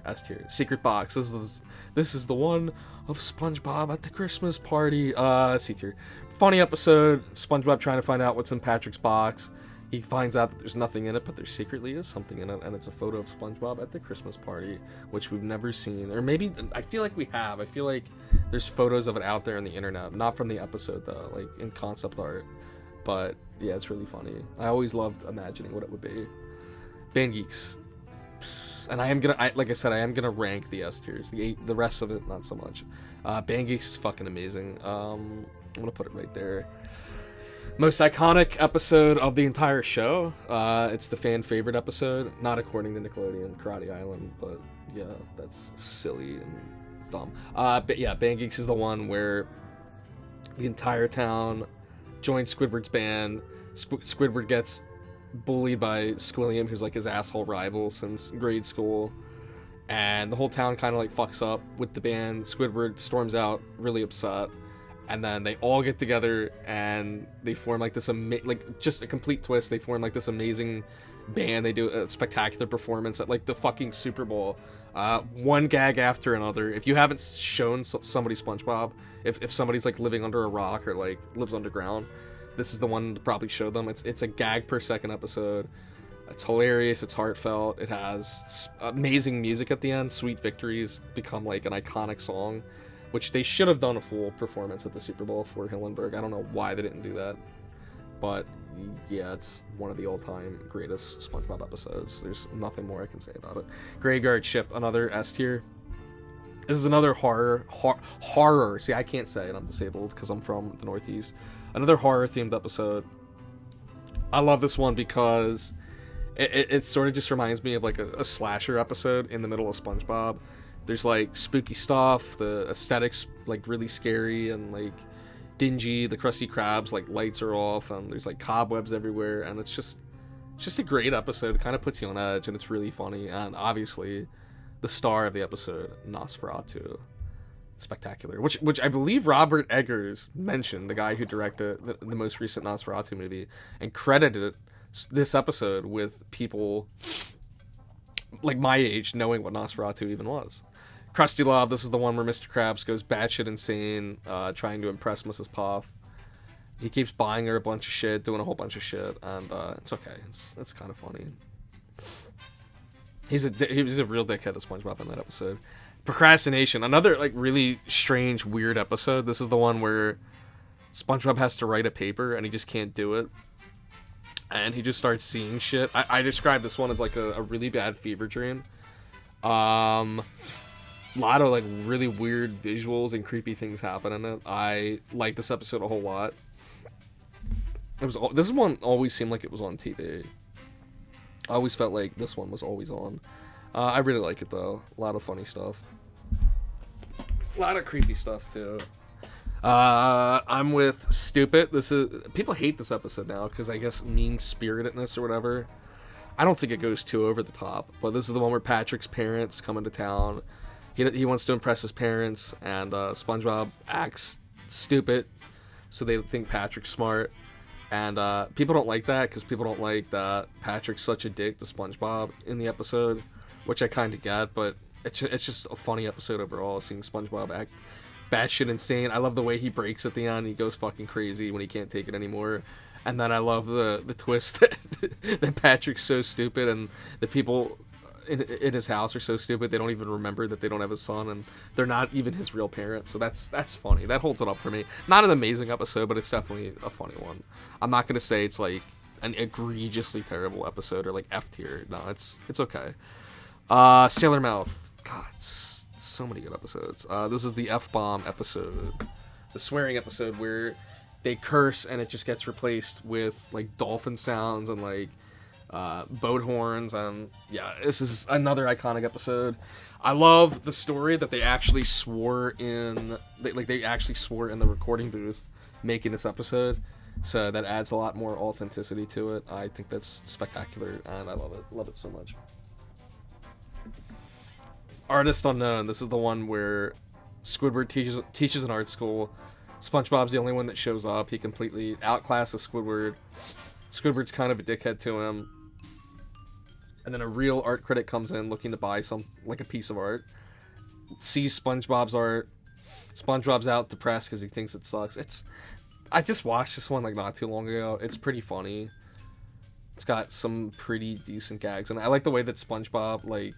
Speaker 1: S tier. Secret box. This is the one of SpongeBob at the Christmas party. C tier. Funny episode. SpongeBob trying to find out what's in Patrick's box. He finds out that there's nothing in it, but there secretly is something in it, and it's a photo of SpongeBob at the Christmas party, which we've never seen, or maybe I feel like we have. I feel like there's photos of it out there on the internet, not from the episode though, like in concept art. But yeah, it's really funny. I always loved imagining what it would be. Band Geeks. And like I said, I am gonna rank the S tiers. The rest of it, not so much. Band Geeks is fucking amazing. I'm gonna put it right there. Most iconic episode of the entire show. It's the fan favorite episode, not according to Nickelodeon, Karate Island, but yeah, that's silly and dumb. But yeah, Band Geeks is the one where the entire town joins Squidward's band. Squidward gets bullied by Squilliam, who's like his asshole rival since grade school, and the whole town kind of like fucks up with the band. Squidward storms out really upset, and then they all get together and they form like this like just a complete twist. They form like this amazing band. They do a spectacular performance at like the fucking Super Bowl. One gag after another. If you haven't shown somebody SpongeBob, if somebody's like living under a rock or like lives underground, this is the one to probably show them. It's a gag per second episode. It's hilarious. It's heartfelt. It has amazing music at the end. Sweet Victories become like an iconic song, which they should have done a full performance at the Super Bowl for Hillenburg. I don't know why they didn't do that, but yeah, it's one of the all-time greatest SpongeBob episodes. There's nothing more I can say about it. Graveyard Shift, another S tier. This is another horror. See, I can't say it. I'm disabled because I'm from the Northeast. Another horror-themed episode. I love this one because it sort of just reminds me of like a slasher episode in the middle of SpongeBob. There's like spooky stuff. The aesthetics like really scary and like dingy. The Krusty Krabs like lights are off and there's like cobwebs everywhere, and it's just a great episode. It kind of puts you on edge and it's really funny. And obviously the star of the episode, Nosferatu, spectacular, which I believe Robert Eggers mentioned, the guy who directed the most recent Nosferatu movie, and credited this episode with people like my age knowing what Nosferatu even was. Krusty Love, this is the one where Mr. Krabs goes batshit insane, trying to impress Mrs. Puff. He keeps buying her a bunch of shit, doing a whole bunch of shit, and it's okay. It's kind of funny. He was a real dickhead of SpongeBob in that episode. Procrastination, another like really strange, weird episode. This is the one where SpongeBob has to write a paper and he just can't do it, and he just starts seeing shit. I describe this one as like a really bad fever dream. Lot of like really weird visuals and creepy things happen in it. I like this episode a whole lot. This one always seemed like it was on TV. I always felt like this one was always on. I really like it though. A lot of funny stuff. A lot of creepy stuff too. I'm with Stupid. People hate this episode now because I guess mean-spiritedness or whatever. I don't think it goes too over the top, but this is the one where Patrick's parents come into town. He wants to impress his parents, and SpongeBob acts stupid, so they think Patrick's smart. And people don't like that because people don't like that Patrick's such a dick to SpongeBob in the episode, which I kind of get, but it's just a funny episode overall, seeing SpongeBob act batshit insane. I love the way he breaks at the end. He goes fucking crazy when he can't take it anymore. And then I love the twist that Patrick's so stupid and the people in his house are so stupid they don't even remember that they don't have a son and they're not even his real parents. So that's funny. That holds it up for me. Not an amazing episode, but it's definitely a funny one. I'm not gonna say it's like an egregiously terrible episode or like F tier. No, it's okay. Sailor Mouth. God, so many good episodes. This is the F-bomb episode, the swearing episode where they curse and it just gets replaced with like dolphin sounds and like boat horns, and yeah, this is another iconic episode. I love the story that they actually swore in, they actually swore in the recording booth making this episode, so that adds a lot more authenticity to it. I think that's spectacular and I love it so much. Artist Unknown. This is the one where Squidward teaches an art school. SpongeBob's the only one that shows up. He completely outclasses Squidward. Squidward's kind of a dickhead to him. And then a real art critic comes in looking to buy a piece of art. Sees SpongeBob's art. SpongeBob's out depressed because he thinks it sucks. I just watched this one like not too long ago. It's pretty funny. It's got some pretty decent gags, and I like the way that SpongeBob like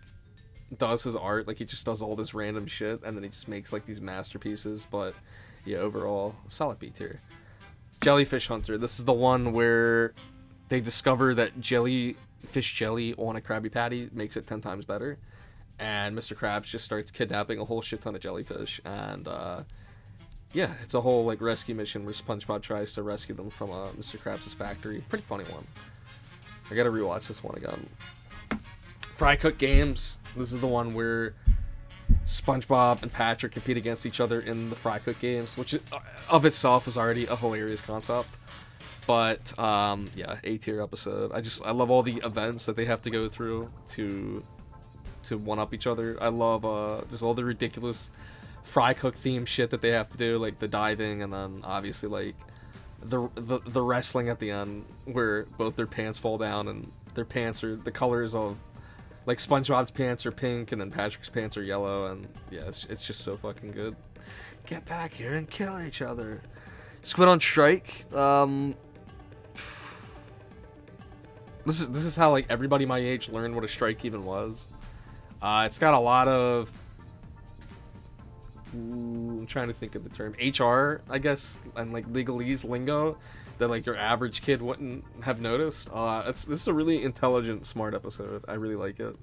Speaker 1: does his art. Like he just does all this random shit and then he just makes like these masterpieces. But yeah, overall solid B tier. Jellyfish Hunter. This is the one where they discover that fish jelly on a Krabby Patty makes it 10 times better, and Mr. Krabs just starts kidnapping a whole shit ton of jellyfish, and yeah, it's a whole like rescue mission where SpongeBob tries to rescue them from Mr. Krabs' factory. Pretty funny one. I gotta rewatch this one again. Fry Cook Games. This is the one where SpongeBob and Patrick compete against each other in the Fry Cook Games, which of itself is already a hilarious concept. But yeah, A-tier episode. I love all the events that they have to go through to one up each other. I love just all the ridiculous Fry Cook theme shit that they have to do, like the diving, and then obviously like the wrestling at the end where both their pants fall down and their pants are the colors of, like, SpongeBob's pants are pink and then Patrick's pants are yellow, and yeah, it's just so fucking good. Get back here and kill each other. Squid on Strike. This is how like everybody my age learned what a strike even was. It's got a lot of I'm trying to think of the term, HR, I guess, and like legalese lingo that like your average kid wouldn't have noticed. This is a really intelligent, smart episode. I really like it.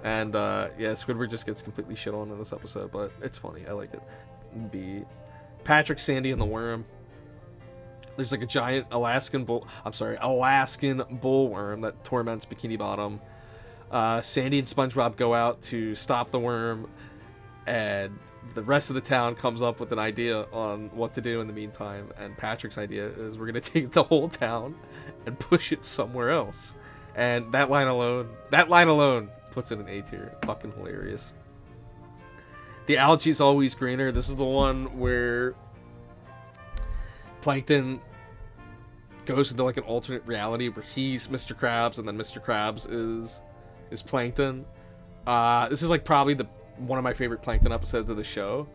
Speaker 1: And yeah, Squidward just gets completely shit on in this episode, but it's funny. I like it. B. Patrick, Sandy, and the Worm. There's like a giant Alaskan bullworm that torments Bikini Bottom. Sandy and SpongeBob go out to stop the worm, and the rest of the town comes up with an idea on what to do in the meantime. And Patrick's idea is we're gonna take the whole town and push it somewhere else. And that line alone puts it in A tier. Fucking hilarious. The algae's always greener. This is the one where Plankton goes into like an alternate reality where he's Mr. Krabs and then Mr. Krabs is Plankton. This is like probably one of my favorite Plankton episodes of the show.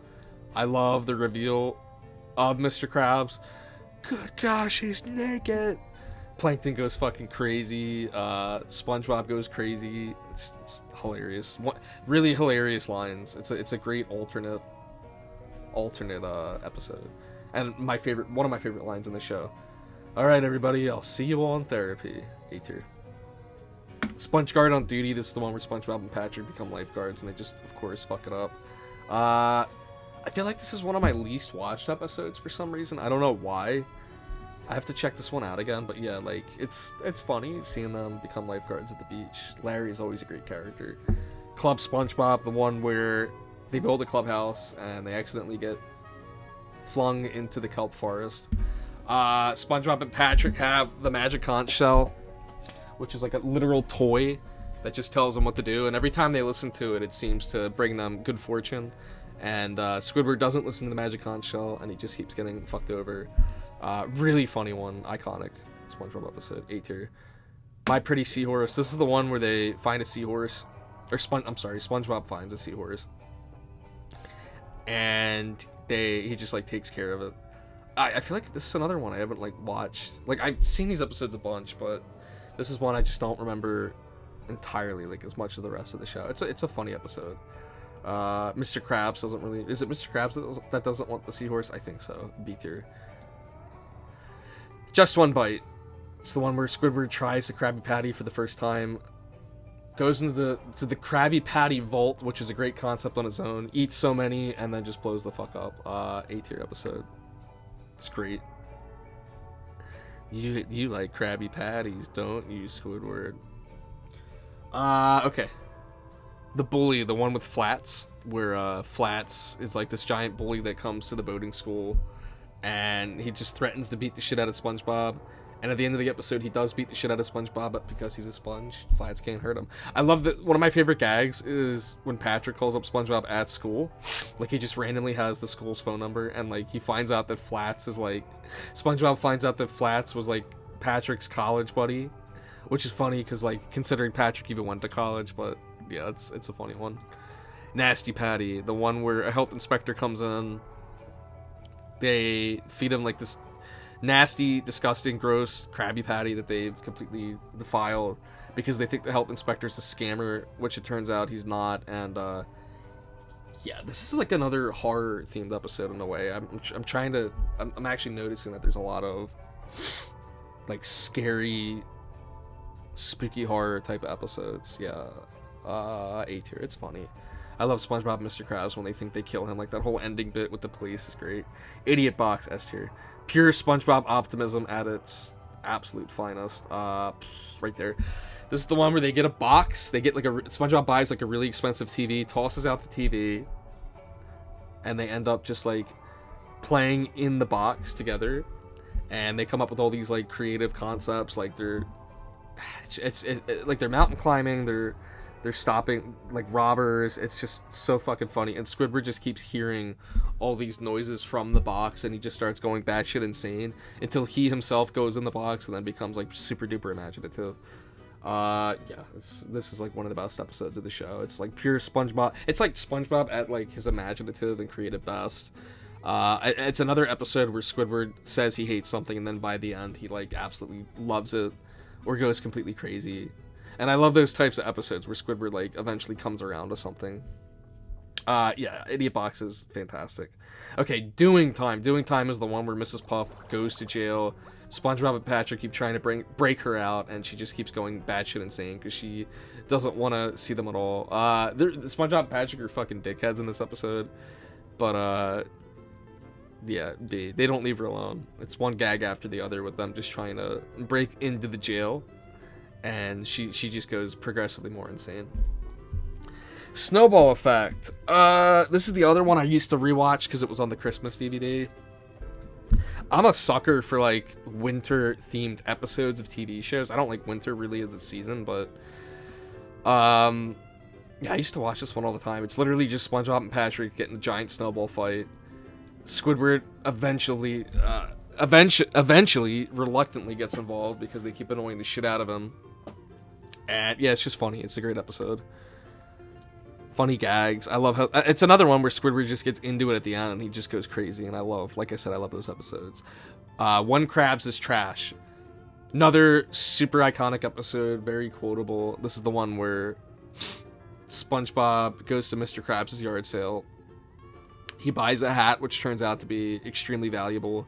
Speaker 1: I love the reveal of Mr. Krabs. Good gosh, he's naked. Plankton goes fucking crazy. SpongeBob goes crazy. It's hilarious. Really hilarious lines. It's a great alternate episode. And one of my favorite lines in the show. All right, everybody, I'll see you all in therapy. A tier. Sponge Guard on Duty. This is the one where SpongeBob and Patrick become lifeguards, and they just, of course, fuck it up. I feel like this is one of my least watched episodes for some reason. I don't know why. I have to check this one out again, but yeah, like, it's funny seeing them become lifeguards at the beach. Larry is always a great character. Club SpongeBob, the one where they build a clubhouse and they accidentally get flung into the kelp forest. SpongeBob and Patrick have the magic conch shell, which is like a literal toy that just tells them what to do, and every time they listen to it, it seems to bring them good fortune. And Squidward doesn't listen to the magic conch shell, and he just keeps getting fucked over. Really funny one, iconic SpongeBob episode. A tier. My Pretty Seahorse. This is the one where they find a seahorse, or SpongeBob finds a seahorse, and he just like takes care of it. I feel like this is another one I haven't like watched. Like, I've seen these episodes a bunch, but this is one I just don't remember entirely, like, as much of the rest of the show. It's a funny episode. Mr. Krabs doesn't really... Is it Mr. Krabs that doesn't want the seahorse? I think so. B tier. Just One Bite. It's the one where Squidward tries the Krabby Patty for the first time, goes into the Krabby Patty vault, which is a great concept on its own, eats so many, and then just blows the fuck up. A tier episode. It's great. You like Krabby Patties, don't you, Squidward? Okay. The bully, the one with Flats, where Flats is like this giant bully that comes to the boating school, and he just threatens to beat the shit out of SpongeBob. And at the end of the episode, he does beat the shit out of SpongeBob, but because he's a sponge, Flats can't hurt him. I love that. One of my favorite gags is when Patrick calls up SpongeBob at school. Like, he just randomly has the school's phone number, and like he finds out that Flats is like... SpongeBob finds out that Flats was like Patrick's college buddy, which is funny because, like, considering Patrick even went to college, but yeah, it's a funny one. Nasty Patty, the one where a health inspector comes in. They feed him like this nasty, disgusting, gross Krabby Patty that they've completely defiled because they think the health inspector's a scammer, which it turns out he's not. And yeah, this is like another horror themed episode in a way. I'm actually noticing that there's a lot of like scary, spooky horror type of episodes. Yeah. A tier. It's funny. I love SpongeBob and Mr. Krabs when they think they kill him. Like, that whole ending bit with the police is great. Idiot Box, S tier. Pure SpongeBob optimism at its absolute finest. Right there. This is the one where they get a box. They get like SpongeBob buys like a really expensive TV, tosses out the TV, and they end up just like playing in the box together. And they come up with all these like creative concepts. Like it's like they're mountain climbing. They're stopping like robbers. It's just so fucking funny. And Squidward just keeps hearing all these noises from the box, and he just starts going batshit insane until he himself goes in the box and then becomes like super duper imaginative. Yeah, this is like one of the best episodes of the show. It's like pure SpongeBob. It's like SpongeBob at like his imaginative and creative best. It's another episode where Squidward says he hates something, and then by the end he like absolutely loves it or goes completely crazy. And I love those types of episodes where Squidward like eventually comes around to something. Yeah, Idiot Box is fantastic. Okay, Doing Time. Doing Time is the one where Mrs. Puff goes to jail. SpongeBob and Patrick keep trying to break her out, and she just keeps going batshit insane because she doesn't want to see them at all. SpongeBob and Patrick are fucking dickheads in this episode, but yeah, they don't leave her alone. It's one gag after the other with them just trying to break into the jail, and she just goes progressively more insane. Snowball Effect. This is the other one I used to rewatch because it was on the Christmas DVD. I'm a sucker for like winter themed episodes of TV shows. I don't like winter really as a season, but yeah, I used to watch this one all the time. It's literally just SpongeBob and Patrick getting a giant snowball fight. Squidward eventually reluctantly gets involved because they keep annoying the shit out of him. And yeah, it's just funny. It's a great episode. Funny gags. I love how it's another one where Squidward just gets into it at the end and he just goes crazy, and I love, like I said, I love those episodes. One Krabs is Trash. Another super iconic episode, very quotable. This is the one where SpongeBob goes to Mr. Krabs' yard sale. He buys a hat which turns out to be extremely valuable,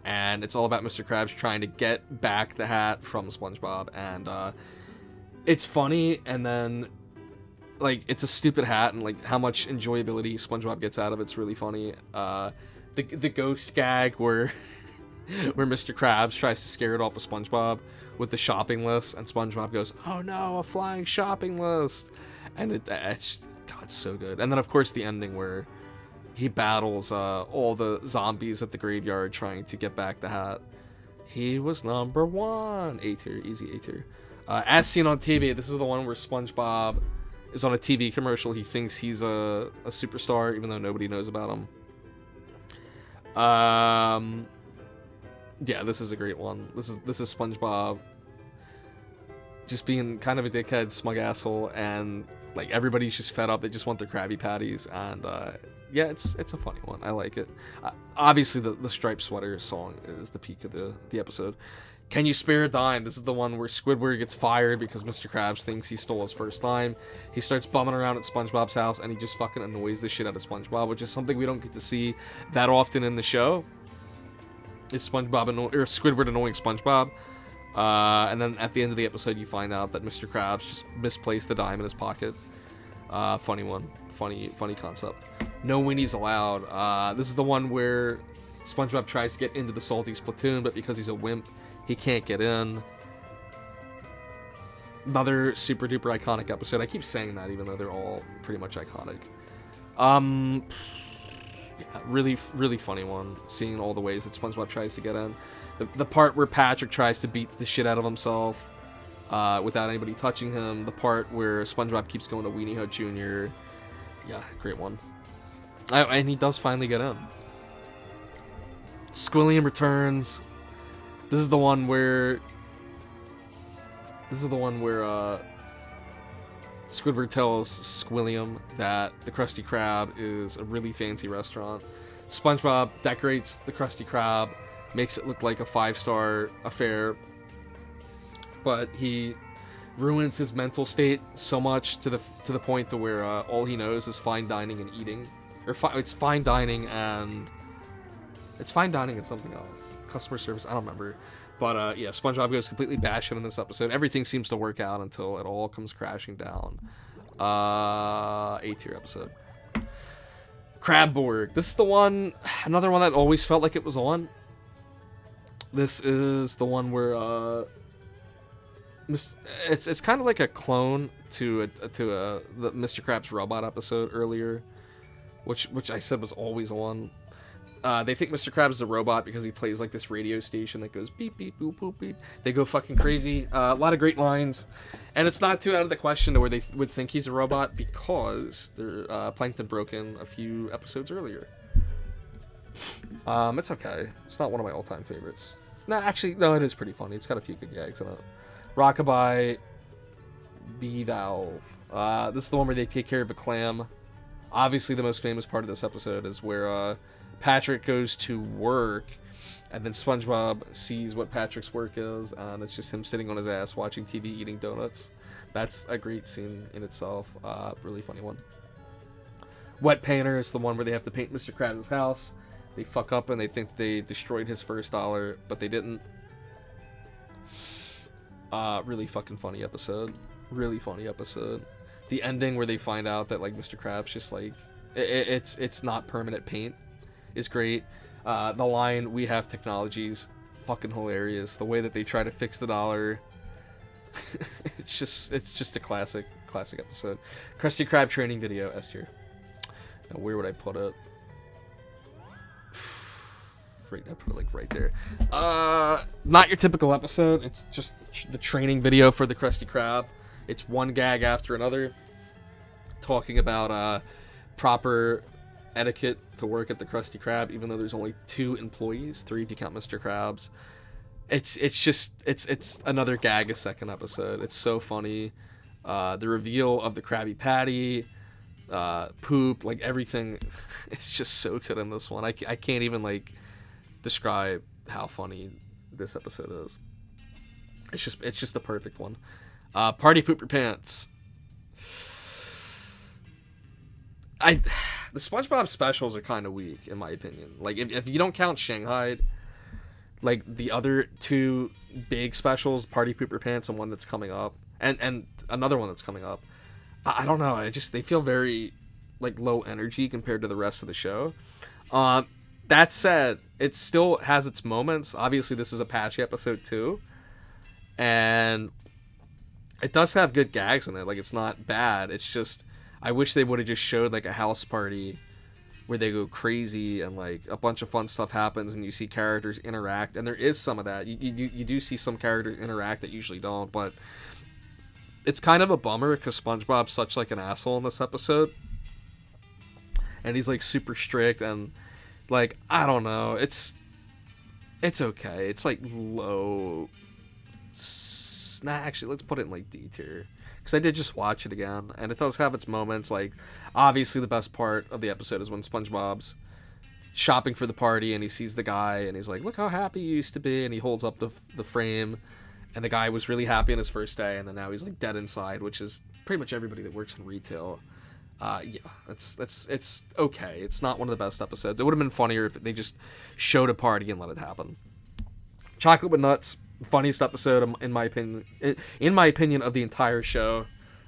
Speaker 1: and it's all about Mr. Krabs trying to get back the hat from SpongeBob, and it's funny, and then like it's a stupid hat, and like how much enjoyability SpongeBob gets out of it's really funny. The ghost gag where where Mr. Krabs tries to scare it off of SpongeBob with the shopping list, and SpongeBob goes, "Oh no, a flying shopping list!" And it's God, it's so good. And then of course the ending where he battles all the zombies at the graveyard trying to get back the hat. He was number one. A tier, easy A tier. As Seen on TV, this is the one where SpongeBob is on a TV commercial. He thinks he's a superstar, even though nobody knows about him. Yeah, this is a great one. This is SpongeBob just being kind of a dickhead, smug asshole, and like everybody's just fed up. They just want their Krabby Patties, and yeah, it's a funny one. I like it. Obviously, the striped sweater song is the peak of the episode. Can You Spare a Dime? This is the one where Squidward gets fired because Mr. Krabs thinks he stole his first dime. He starts bumming around at SpongeBob's house, and he just fucking annoys the shit out of SpongeBob, which is something we don't get to see that often in the show. It's Squidward annoying SpongeBob. And then at the end of the episode, you find out that Mr. Krabs just misplaced the dime in his pocket. Funny one. Funny concept. No Winnies Allowed. This is the one where SpongeBob tries to get into the Salty's platoon, but because he's a wimp, he can't get in. Another super duper iconic episode. I keep saying that even though they're all pretty much iconic. Yeah, really funny one. Seeing all the ways that SpongeBob tries to get in. The part where Patrick tries to beat the shit out of himself without anybody touching him. The part where SpongeBob keeps going to Weenie Hut Jr. Yeah, great one. And he does finally get in. Squilliam Returns. This is the one where Squidward tells Squilliam that the Krusty Krab is a really fancy restaurant. SpongeBob decorates the Krusty Krab, makes it look like a 5-star affair, but he ruins his mental state so much to the point to where all he knows is fine dining and eating, it's fine dining and something else, customer service, I don't remember. But yeah, SpongeBob goes completely batshit in this episode. Everything seems to work out until it all comes crashing down. A tier episode. Crabborg. This is the one, another one that always felt like it was on. This is the one where it's kind of like a clone to the Mr. Krabs robot episode earlier, which I said was always on. They think Mr. Krabs is a robot because he plays like this radio station that goes beep beep boop boop beep. They go fucking crazy. A lot of great lines, and it's not too out of the question to where they would think he's a robot because Plankton broke in a few episodes earlier. It's okay. It's not one of my all-time favorites. No, actually, no, it is pretty funny. It's got a few good gags in it. Rockabye B-Valve. This is the one where they take care of a clam. Obviously, the most famous part of this episode is where Patrick goes to work, and then SpongeBob sees what Patrick's work is, and it's just him sitting on his ass watching TV eating donuts. That's a great scene in itself. Really funny one. Wet Painter is the one where they have to paint Mr. Krabs' house. They fuck up and they think they destroyed his first dollar, but they didn't. Really fucking funny episode. Really funny episode. The ending where they find out that like Mr. Krabs just like it's not permanent paint is great. The line "We have technologies," fucking hilarious. The way that they try to fix the dollar. it's just a classic episode. Krusty Krab training video, S tier. Now where would I put it? Right, I put it like right there. Not your typical episode. It's just the training video for the Krusty Krab. It's one gag after another, talking about proper etiquette to work at the Krusty Krab, even though there's only 2 employees, 3 if you count Mr. Krabs. It's another gag a second episode. It's so funny. The reveal of the Krabby Patty, poop, like everything. It's just so good in this one. I can't even like describe how funny this episode is. It's just the perfect one. Party Poop Your Pants. The SpongeBob specials are kind of weak in my opinion. Like if you don't count Shanghai, like the other 2 big specials, Party Poop Your Pants and one that's coming up, and another one that's coming up. I don't know. They feel very like low energy compared to the rest of the show. That said, it still has its moments. Obviously, this is a patchy episode too, and it does have good gags in it. Like, it's not bad. It's just I wish they would have just showed like a house party where they go crazy and like a bunch of fun stuff happens and you see characters interact, and there is some of that. You do see some characters interact that usually don't, but it's kind of a bummer because SpongeBob's such like an asshole in this episode, and he's like super strict and. Like, I don't know, it's okay. It's like low. Nah, actually, let's put it in like D tier, because I did just watch it again, and it does have its moments. Like, obviously, the best part of the episode is when SpongeBob's shopping for the party, and he sees the guy, and he's like, "Look how happy you used to be," and he holds up the frame, and the guy was really happy on his first day, and then now he's like dead inside, which is pretty much everybody that works in retail. Yeah, it's okay. It's not one of the best episodes. It would have been funnier if they just showed a party and let it happen. Chocolate with Nuts, funniest episode in my opinion of the entire show.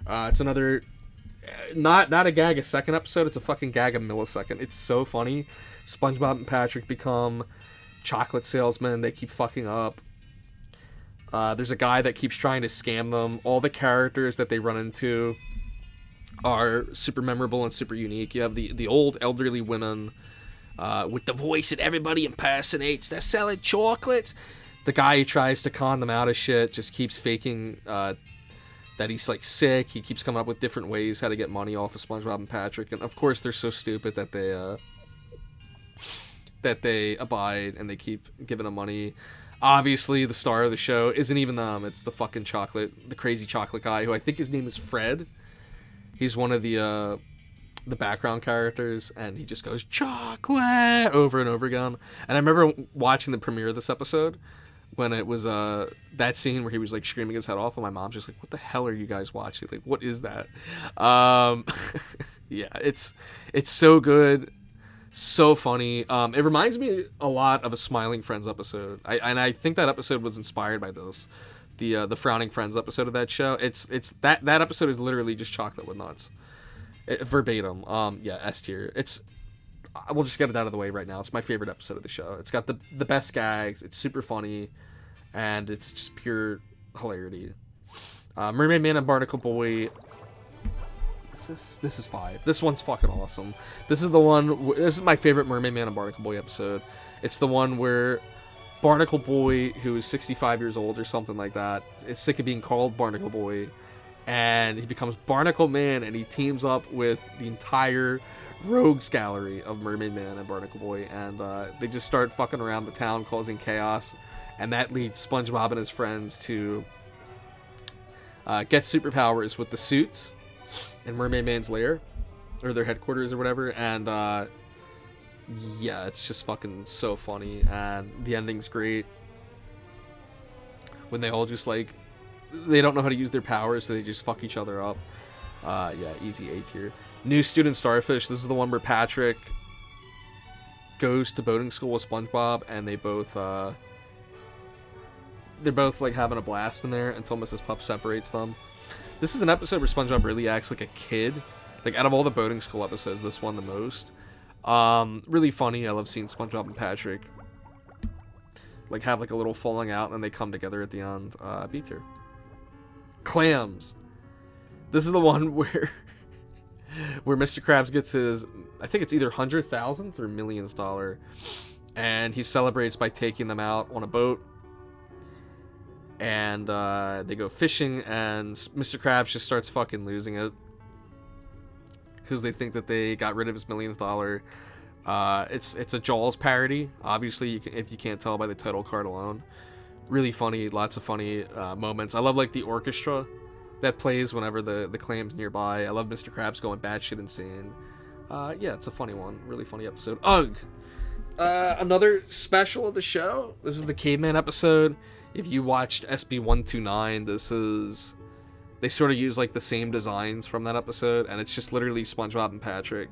Speaker 1: It's another not a gag a second episode. It's a fucking gag a millisecond. It's so funny. SpongeBob and Patrick become chocolate salesmen. They keep fucking up. There's a guy that keeps trying to scam them. All the characters that they run into are super memorable and super unique. You have the old elderly women with the voice that everybody impersonates. They're selling chocolates. The guy who tries to con them out of shit just keeps faking that he's like sick. He keeps coming up with different ways how to get money off of SpongeBob and Patrick, and of course they're so stupid that they abide and they keep giving them money. Obviously, the star of the show isn't even them. It's the fucking the crazy chocolate guy, who I think his name is Fred. He's one of the background characters, and he just goes, chocolate, over and over again. And I remember watching the premiere of this episode when it was that scene where he was like screaming his head off, and my mom's just like, what the hell are you guys watching? Like, what is that? Yeah, it's so good. So funny. It reminds me a lot of a Smiling Friends episode. I think that episode was inspired by this. the Frowning Friends episode of that show. It's that episode is literally just chocolate with nuts, verbatim. Yeah, S tier. We'll just get it out of the way right now. It's my favorite episode of the show. It's got the best gags. It's super funny, and it's just pure hilarity. Mermaid Man and Barnacle Boy. This is 5. This one's fucking awesome. This is the one. This is my favorite Mermaid Man and Barnacle Boy episode. It's the one where Barnacle Boy, who is 65 years old or something like that, is sick of being called Barnacle Boy, and he becomes Barnacle Man, and he teams up with the entire rogues gallery of Mermaid Man and Barnacle Boy, and they just start fucking around the town causing chaos, and that leads SpongeBob and his friends to get superpowers with the suits in Mermaid Man's lair, or their headquarters or whatever, and yeah, it's just fucking so funny, and the ending's great when they all just like, they don't know how to use their powers, so they just fuck each other up. Yeah, easy A tier. New Student Starfish. This is the one where Patrick goes to boating school with SpongeBob, and they're both like having a blast in there until Mrs. Puff separates them. This is an episode where SpongeBob really acts like a kid. Like, out of all the boating school episodes, this one the most. Really funny. I love seeing SpongeBob and Patrick like have like a little falling out, and then they come together at the end. B tier. Clams. This is the one where Mr. Krabs gets his, I think it's either 100,000th or millionth dollar, and he celebrates by taking them out on a boat, and they go fishing, and Mr. Krabs just starts fucking losing it because they think that they got rid of his millionth dollar. It's a Jaws parody, obviously, if you can't tell by the title card alone. Really funny, lots of funny moments. I love like the orchestra that plays whenever the clam's nearby. I love Mr. Krabs going batshit insane. Yeah, it's a funny one. Really funny episode. Ugh! Another special of the show. This is the Caveman episode. If you watched SB129, they sort of use like the same designs from that episode, and it's just literally SpongeBob and Patrick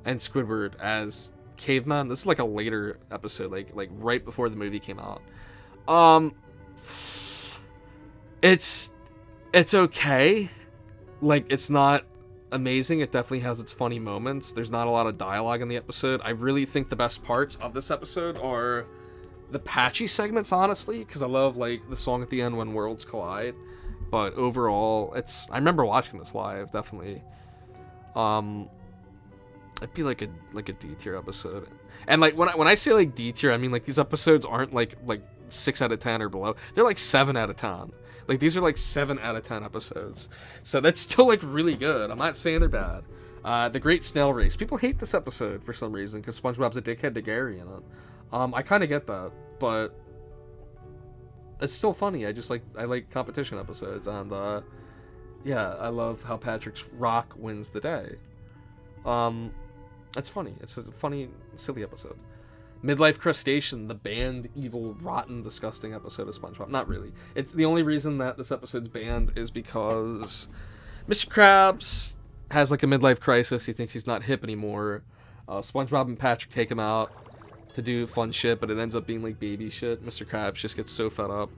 Speaker 1: and Squidward as cavemen. This is like a later episode, like right before the movie came out. It's okay. Like, it's not amazing. It definitely has its funny moments. There's not a lot of dialogue in the episode. I really think the best parts of this episode are the patchy segments, honestly, because I love like the song at the end, When Worlds Collide. But overall, I remember watching this live, definitely. It'd be like a D tier episode. And like when I say like D tier, I mean like these episodes aren't like 6 out of 10 or below. They're like 7 out of 10. Like, these are like 7 out of 10 episodes. So that's still like really good. I'm not saying they're bad. The Great Snail Race. People hate this episode for some reason because SpongeBob's a dickhead to Gary in it. I kind of get that, but it's still funny. I like competition episodes, and yeah, I love how Patrick's rock wins the day. It's funny. It's a funny, silly episode. Midlife Crustacean, the banned, evil, rotten, disgusting episode of SpongeBob. Not really. It's the only reason that this episode's banned is because Mr. Krabs has like a midlife crisis. He thinks he's not hip anymore. SpongeBob and Patrick take him out to do fun shit, but it ends up being like baby shit. Mr. Krabs just gets so fed up.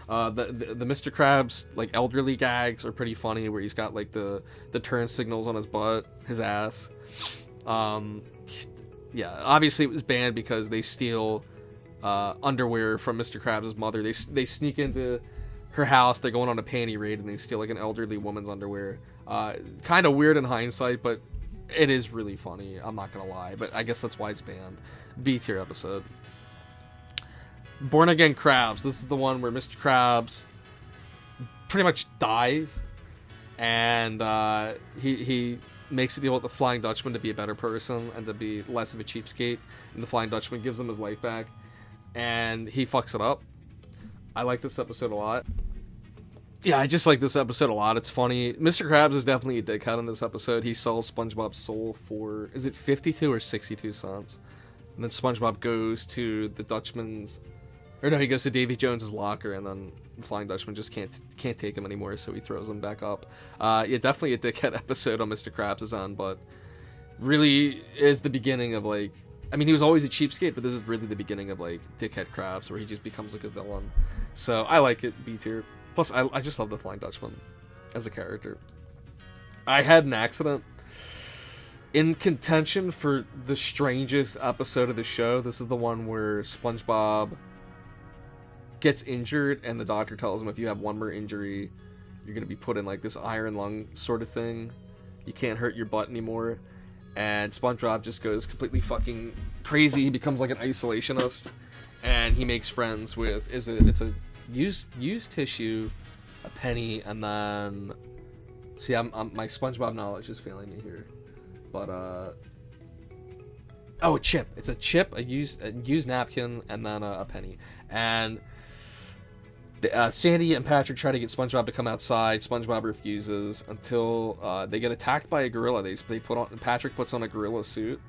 Speaker 1: The Mr. Krabs like elderly gags are pretty funny, where he's got like the turn signals on his butt, his ass. Yeah, obviously it was banned because they steal underwear from Mr. Krabs' mother. They sneak into her house, they're going on a panty raid, and they steal like an elderly woman's underwear. Kind of weird in hindsight, but it is really funny, I'm not gonna lie. But I guess that's why it's banned. B tier episode. Born Again Krabs. This is the one where Mr. Krabs pretty much dies, and he makes a deal with the Flying Dutchman to be a better person and to be less of a cheapskate, and the Flying Dutchman gives him his life back, and he fucks it up. I like this episode a lot. Yeah, I just like this episode a lot. It's funny. Mr. Krabs is definitely a dickhead in this episode. He sells SpongeBob's soul for, is it 52 or 62 cents? And then SpongeBob goes to the Dutchman's, or no, he goes to Davy Jones's locker, and then the Flying Dutchman just can't take him anymore, so he throws him back up. Yeah, definitely a dickhead episode on Mr. Krabs' end, but really is the beginning of like, I mean, he was always a cheapskate, but this is really the beginning of like dickhead Krabs, where he just becomes like a villain. So I like it. B tier. Plus, I just love the Flying Dutchman as a character. I had an accident in contention for the strangest episode of the show. This is the one where SpongeBob gets injured, and the doctor tells him if you have one more injury, you're going to be put in like this iron lung sort of thing. You can't hurt your butt anymore. And SpongeBob just goes completely fucking crazy. He becomes like an isolationist, and he makes friends with it's a used tissue, a penny, and then see, I'm my SpongeBob knowledge is failing me here, but a chip. It's a chip, a used napkin, and then a penny. And Sandy and Patrick try to get SpongeBob to come outside. SpongeBob refuses until they get attacked by a gorilla. Patrick puts on a gorilla suit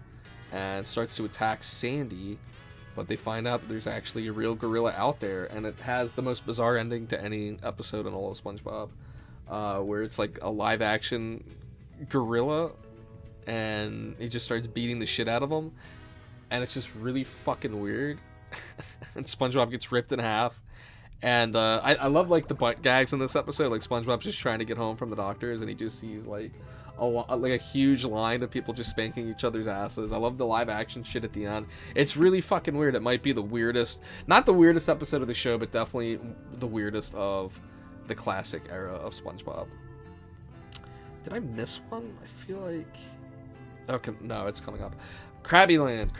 Speaker 1: and starts to attack Sandy, but they find out that there's actually a real gorilla out there, and it has the most bizarre ending to any episode in all of SpongeBob, where it's like a live action gorilla, and he just starts beating the shit out of him, and it's just really fucking weird. And SpongeBob gets ripped in half. And I love like the butt gags in this episode. Like SpongeBob's just trying to get home from the doctors, and he just sees like a huge line of people just spanking each other's asses. I love the live action shit at the end. It's really fucking weird. It might be the weirdest, not the weirdest episode of the show, but definitely the weirdest of the classic era of SpongeBob. Did I miss one? I feel like... Okay, no, it's coming up. Krabby Land.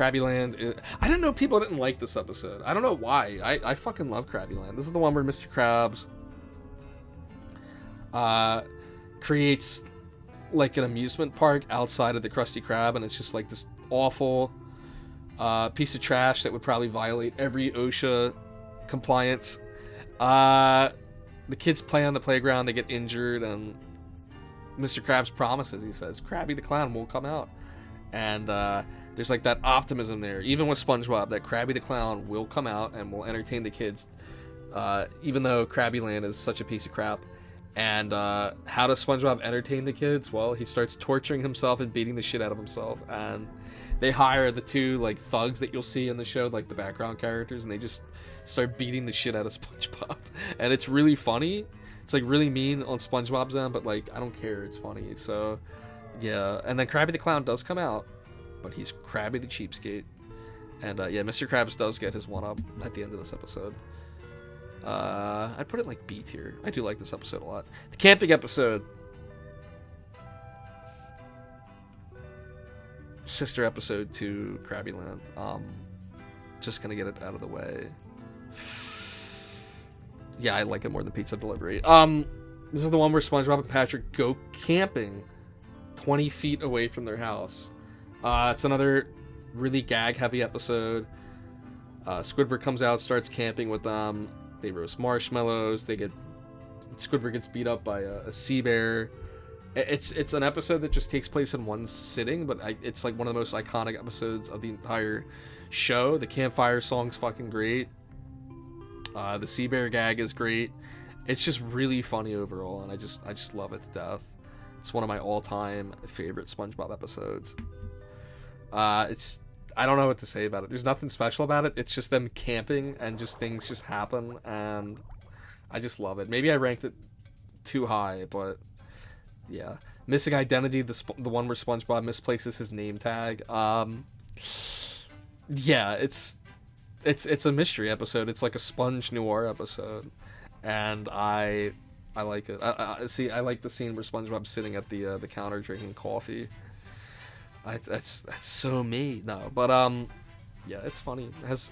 Speaker 1: I didn't know people didn't like this episode. I don't know why. I fucking love Krabby Land. This is the one where Mr. Krabs creates like an amusement park outside of the Krusty Krab, and it's just like this awful piece of trash that would probably violate every OSHA compliance. The kids play on the playground, they get injured, and Mr. Krabs promises, he says, Krabby the Clown will come out. And there's like that optimism there, even with SpongeBob, that Krabby the Clown will come out and will entertain the kids, even though Krabby Land is such a piece of crap. And how does SpongeBob entertain the kids? Well, he starts torturing himself and beating the shit out of himself. And they hire the two like thugs that you'll see in the show, like the background characters, and they just start beating the shit out of SpongeBob. And it's really funny. It's like really mean on SpongeBob's end, but like I don't care. It's funny. So yeah. And then Krabby the Clown does come out, but he's Krabby the Cheapskate. And yeah, Mr. Krabs does get his one up at the end of this episode. I'd put it like B tier. I do like this episode a lot. The camping episode. Sister episode to Krabby Land. Just gonna get it out of the way. Yeah, I like it more than Pizza Delivery. This is the one where SpongeBob and Patrick go camping 20 feet away from their house. It's another really gag-heavy episode. Squidward comes out, starts camping with them. They roast marshmallows. Squidward gets beat up by a sea bear. It's an episode that just takes place in one sitting, but it's like one of the most iconic episodes of the entire show. The campfire song's fucking great. The sea bear gag is great. It's just really funny overall, and I just love it to death. It's one of my all-time favorite SpongeBob episodes. I don't know what to say about it. There's nothing special about it. It's just them camping and just things just happen, and I just love it. Maybe I ranked it too high, but yeah. Missing Identity, the one where SpongeBob misplaces his name tag. Yeah, it's a mystery episode. It's like a Sponge Noir episode, and I like it. I like the scene where SpongeBob's sitting at the counter drinking coffee. That's so me. No, but yeah, it's funny. Has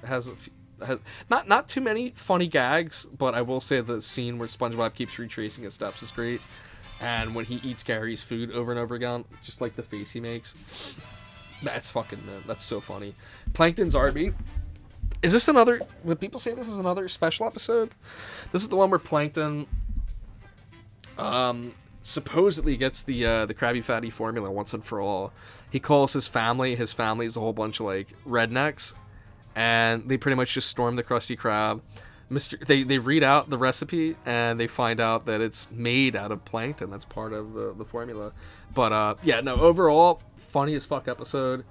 Speaker 1: not too many funny gags, but I will say the scene where SpongeBob keeps retracing his steps is great, and when he eats Gary's food over and over again, just like the face he makes, that's so funny. Plankton's Army. Is this another? Would people say this is another special episode? This is the one where Plankton supposedly gets the Krabby Fatty formula once and for all. He calls his family is a whole bunch of like rednecks, and they pretty much just storm the Krusty Krab. They read out the recipe, and they find out that it's made out of plankton. That's part of the formula. But yeah, no, overall funny as fuck episode.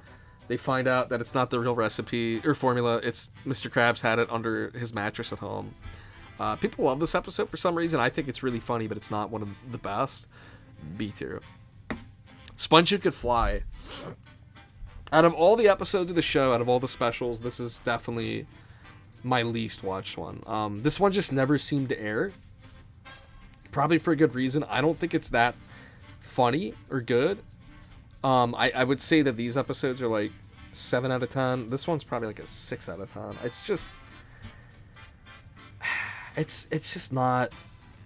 Speaker 1: They find out that it's not the real recipe or formula. It's Mr. Krabs had it under his mattress at home. People love this episode for some reason. I think it's really funny, but it's not one of the best. B tier. Sponge Who Could Fly. Out of all the episodes of the show, out of all the specials, this is definitely my least watched one. This one just never seemed to air. Probably for a good reason. I don't think it's that funny or good. I would say that these episodes are like 7 out of 10. This one's probably like a 6 out of 10. It's just... It's just not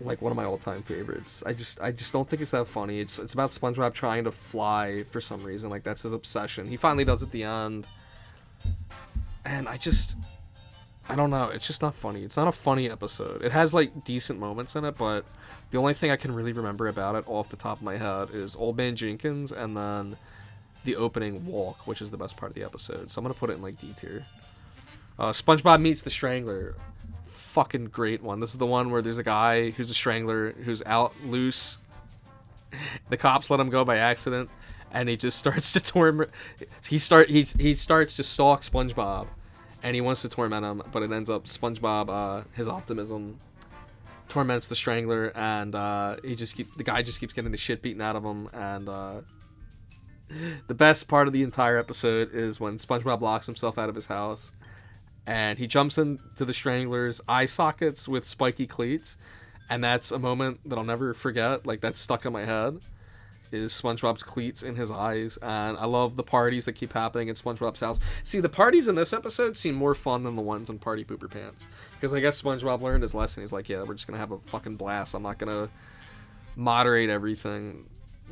Speaker 1: like one of my all-time favorites. I just don't think it's that funny. It's about SpongeBob trying to fly for some reason. Like, that's his obsession. He finally does at the end. And I don't know. It's just not funny. It's not a funny episode. It has like decent moments in it, but the only thing I can really remember about it off the top of my head is Old Man Jenkins and then the opening walk, which is the best part of the episode. So I'm gonna put it in like D tier. SpongeBob Meets the Strangler. Fucking great one. This is the one where there's a guy who's a strangler who's out loose. The cops let him go by accident, and he just starts to torment. He starts to stalk SpongeBob, and he wants to torment him, but it ends up SpongeBob, his optimism torments the strangler, and the guy just keeps getting the shit beaten out of him. And the best part of the entire episode is when SpongeBob locks himself out of his house. And he jumps into the Strangler's eye sockets with spiky cleats. And that's a moment that I'll never forget. Like, that's stuck in my head. Is SpongeBob's cleats in his eyes. And I love the parties that keep happening at SpongeBob's house. See, the parties in this episode seem more fun than the ones in Party Pooper Pants. Because I guess SpongeBob learned his lesson. He's like, yeah, we're just going to have a fucking blast. I'm not going to moderate everything.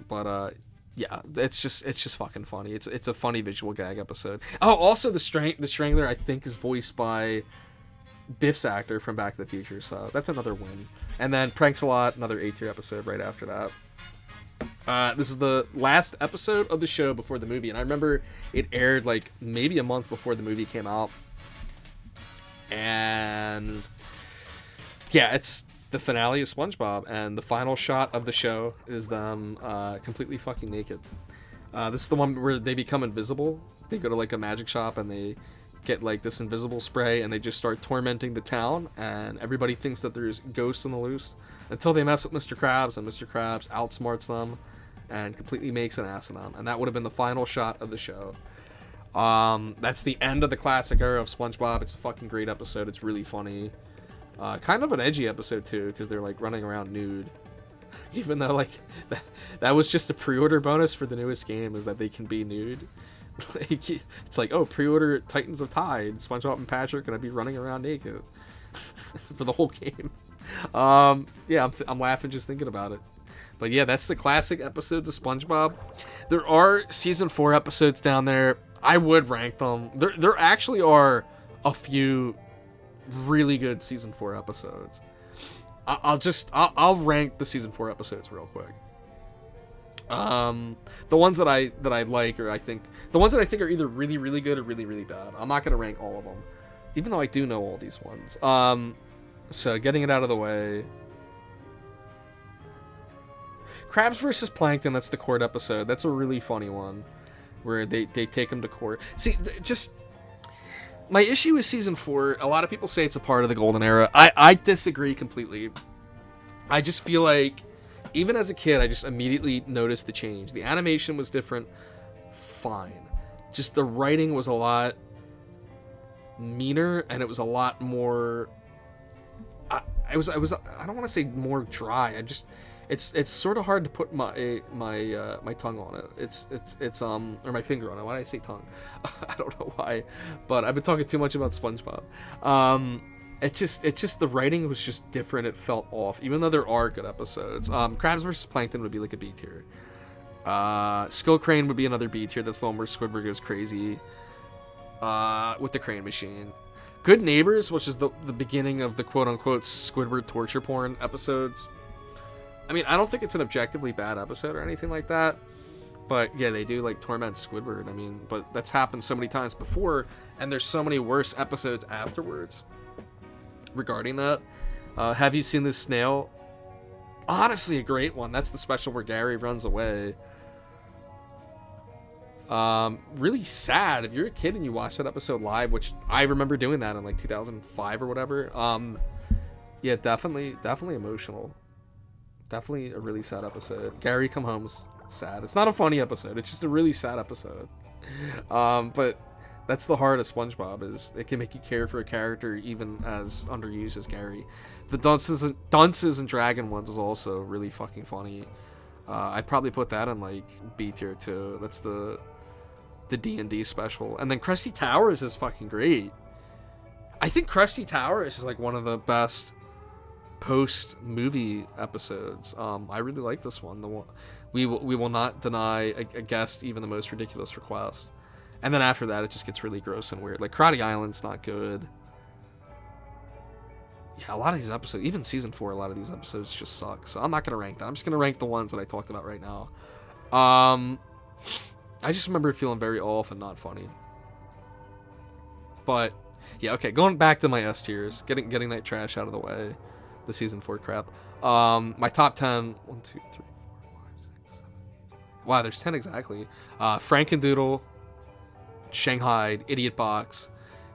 Speaker 1: But, yeah, it's just fucking funny. It's a funny visual gag episode. Oh, also the Strangler I think is voiced by Biff's actor from Back to the Future, so that's another win. And then Pranks a Lot, another A tier episode right after that. This is the last episode of the show before the movie, and I remember it aired like maybe a month before the movie came out. And yeah, it's the finale of SpongeBob, and the final shot of the show is them completely fucking naked. This is the one where they become invisible. They go to like a magic shop and they get like this invisible spray and they just start tormenting the town, and everybody thinks that there's ghosts on the loose until they mess with Mr. Krabs, and Mr. Krabs outsmarts them and completely makes an ass of them. And that would have been the final shot of the show. That's the end of the classic era of SpongeBob. It's a fucking great episode. It's really funny. Kind of an edgy episode too, because they're like running around nude, even though like that was just a pre-order bonus for the newest game, is that they can be nude. It's like, oh, pre-order Titans of Tide, SpongeBob and Patrick gonna be running around naked for the whole game. Yeah, I'm laughing just thinking about it. But yeah, that's the classic episodes of SpongeBob. There are season 4 episodes down there. I would rank them. There actually are a few really good season 4 episodes. I'll rank the season 4 episodes real quick. The ones that I like, or the ones that I think are either really, really good or really, really bad. I'm not gonna rank all of them, even though I do know all these ones. So getting it out of the way. Krabs versus Plankton, that's the court episode. That's a really funny one, where they take him to court. See, just my issue with season 4, a lot of people say it's a part of the golden era. I disagree completely. I just feel like, even as a kid, I just immediately noticed the change. The animation was different, fine. Just the writing was a lot meaner, and it was a lot more... I don't want to say more dry. It's sort of hard to put my tongue on it. Or my finger on it. Why did I say tongue? I don't know why, but I've been talking too much about SpongeBob. It's just the writing was just different. It felt off, even though there are good episodes. Krabs vs. Plankton would be like a B tier. Skull Crane would be another B tier. That's the one where Squidward goes crazy with the crane machine. Good Neighbors, which is the beginning of the quote-unquote Squidward torture porn episodes. I mean, I don't think it's an objectively bad episode or anything like that. But yeah, they do like torment Squidward. I mean, but that's happened so many times before, and there's so many worse episodes afterwards regarding that. Have You Seen This Snail? Honestly, a great one. That's the special where Gary runs away. Really sad. If you're a kid and you watch that episode live, which I remember doing that in like 2005 or whatever, Yeah, definitely emotional. Definitely a really sad episode. Gary Come Home's sad. It's not a funny episode. It's just a really sad episode. But that's the heart of SpongeBob, is it can make you care for a character even as underused as Gary. The Dunces and Dragon ones is also really fucking funny. I'd probably put that in like B tier too. That's the D&D special. And then Krusty Towers is fucking great. I think Krusty Towers is like one of the best post movie episodes. I really like this one. The one we will not deny a guest even the most ridiculous request. And then after that, it just gets really gross and weird. Like Karate Island's not good. Yeah, a lot of these episodes, even season 4, a lot of these episodes just suck. So I'm not gonna rank that. I'm just gonna rank the ones that I talked about right now. I just remember it feeling very off and not funny. But yeah, okay, going back to my S tiers, getting that trash out of the way, the season 4 crap. My top 10, 1, 2, 3, 4, 5, 6, 7. Wow, there's 10 exactly. Frankendoodle, Shanghai, Idiot Box,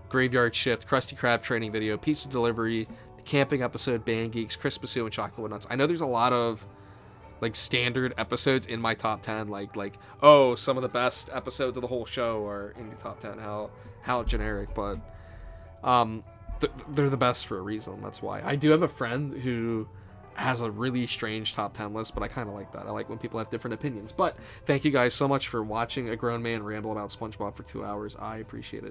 Speaker 1: Graveyard Shift, Krusty Krab training video, Pizza Delivery, the camping episode, Band Geeks, Crispus and Chocolate Nuts. I know there's a lot of like standard episodes in my top 10, like oh, some of the best episodes of the whole show are in the top 10. How generic, but they're the best for a reason. That's why. I do have a friend who has a really strange top 10 list, but I kind of like that. I like when people have different opinions. But thank you guys so much for watching a grown man ramble about SpongeBob for 2 hours. I appreciate it.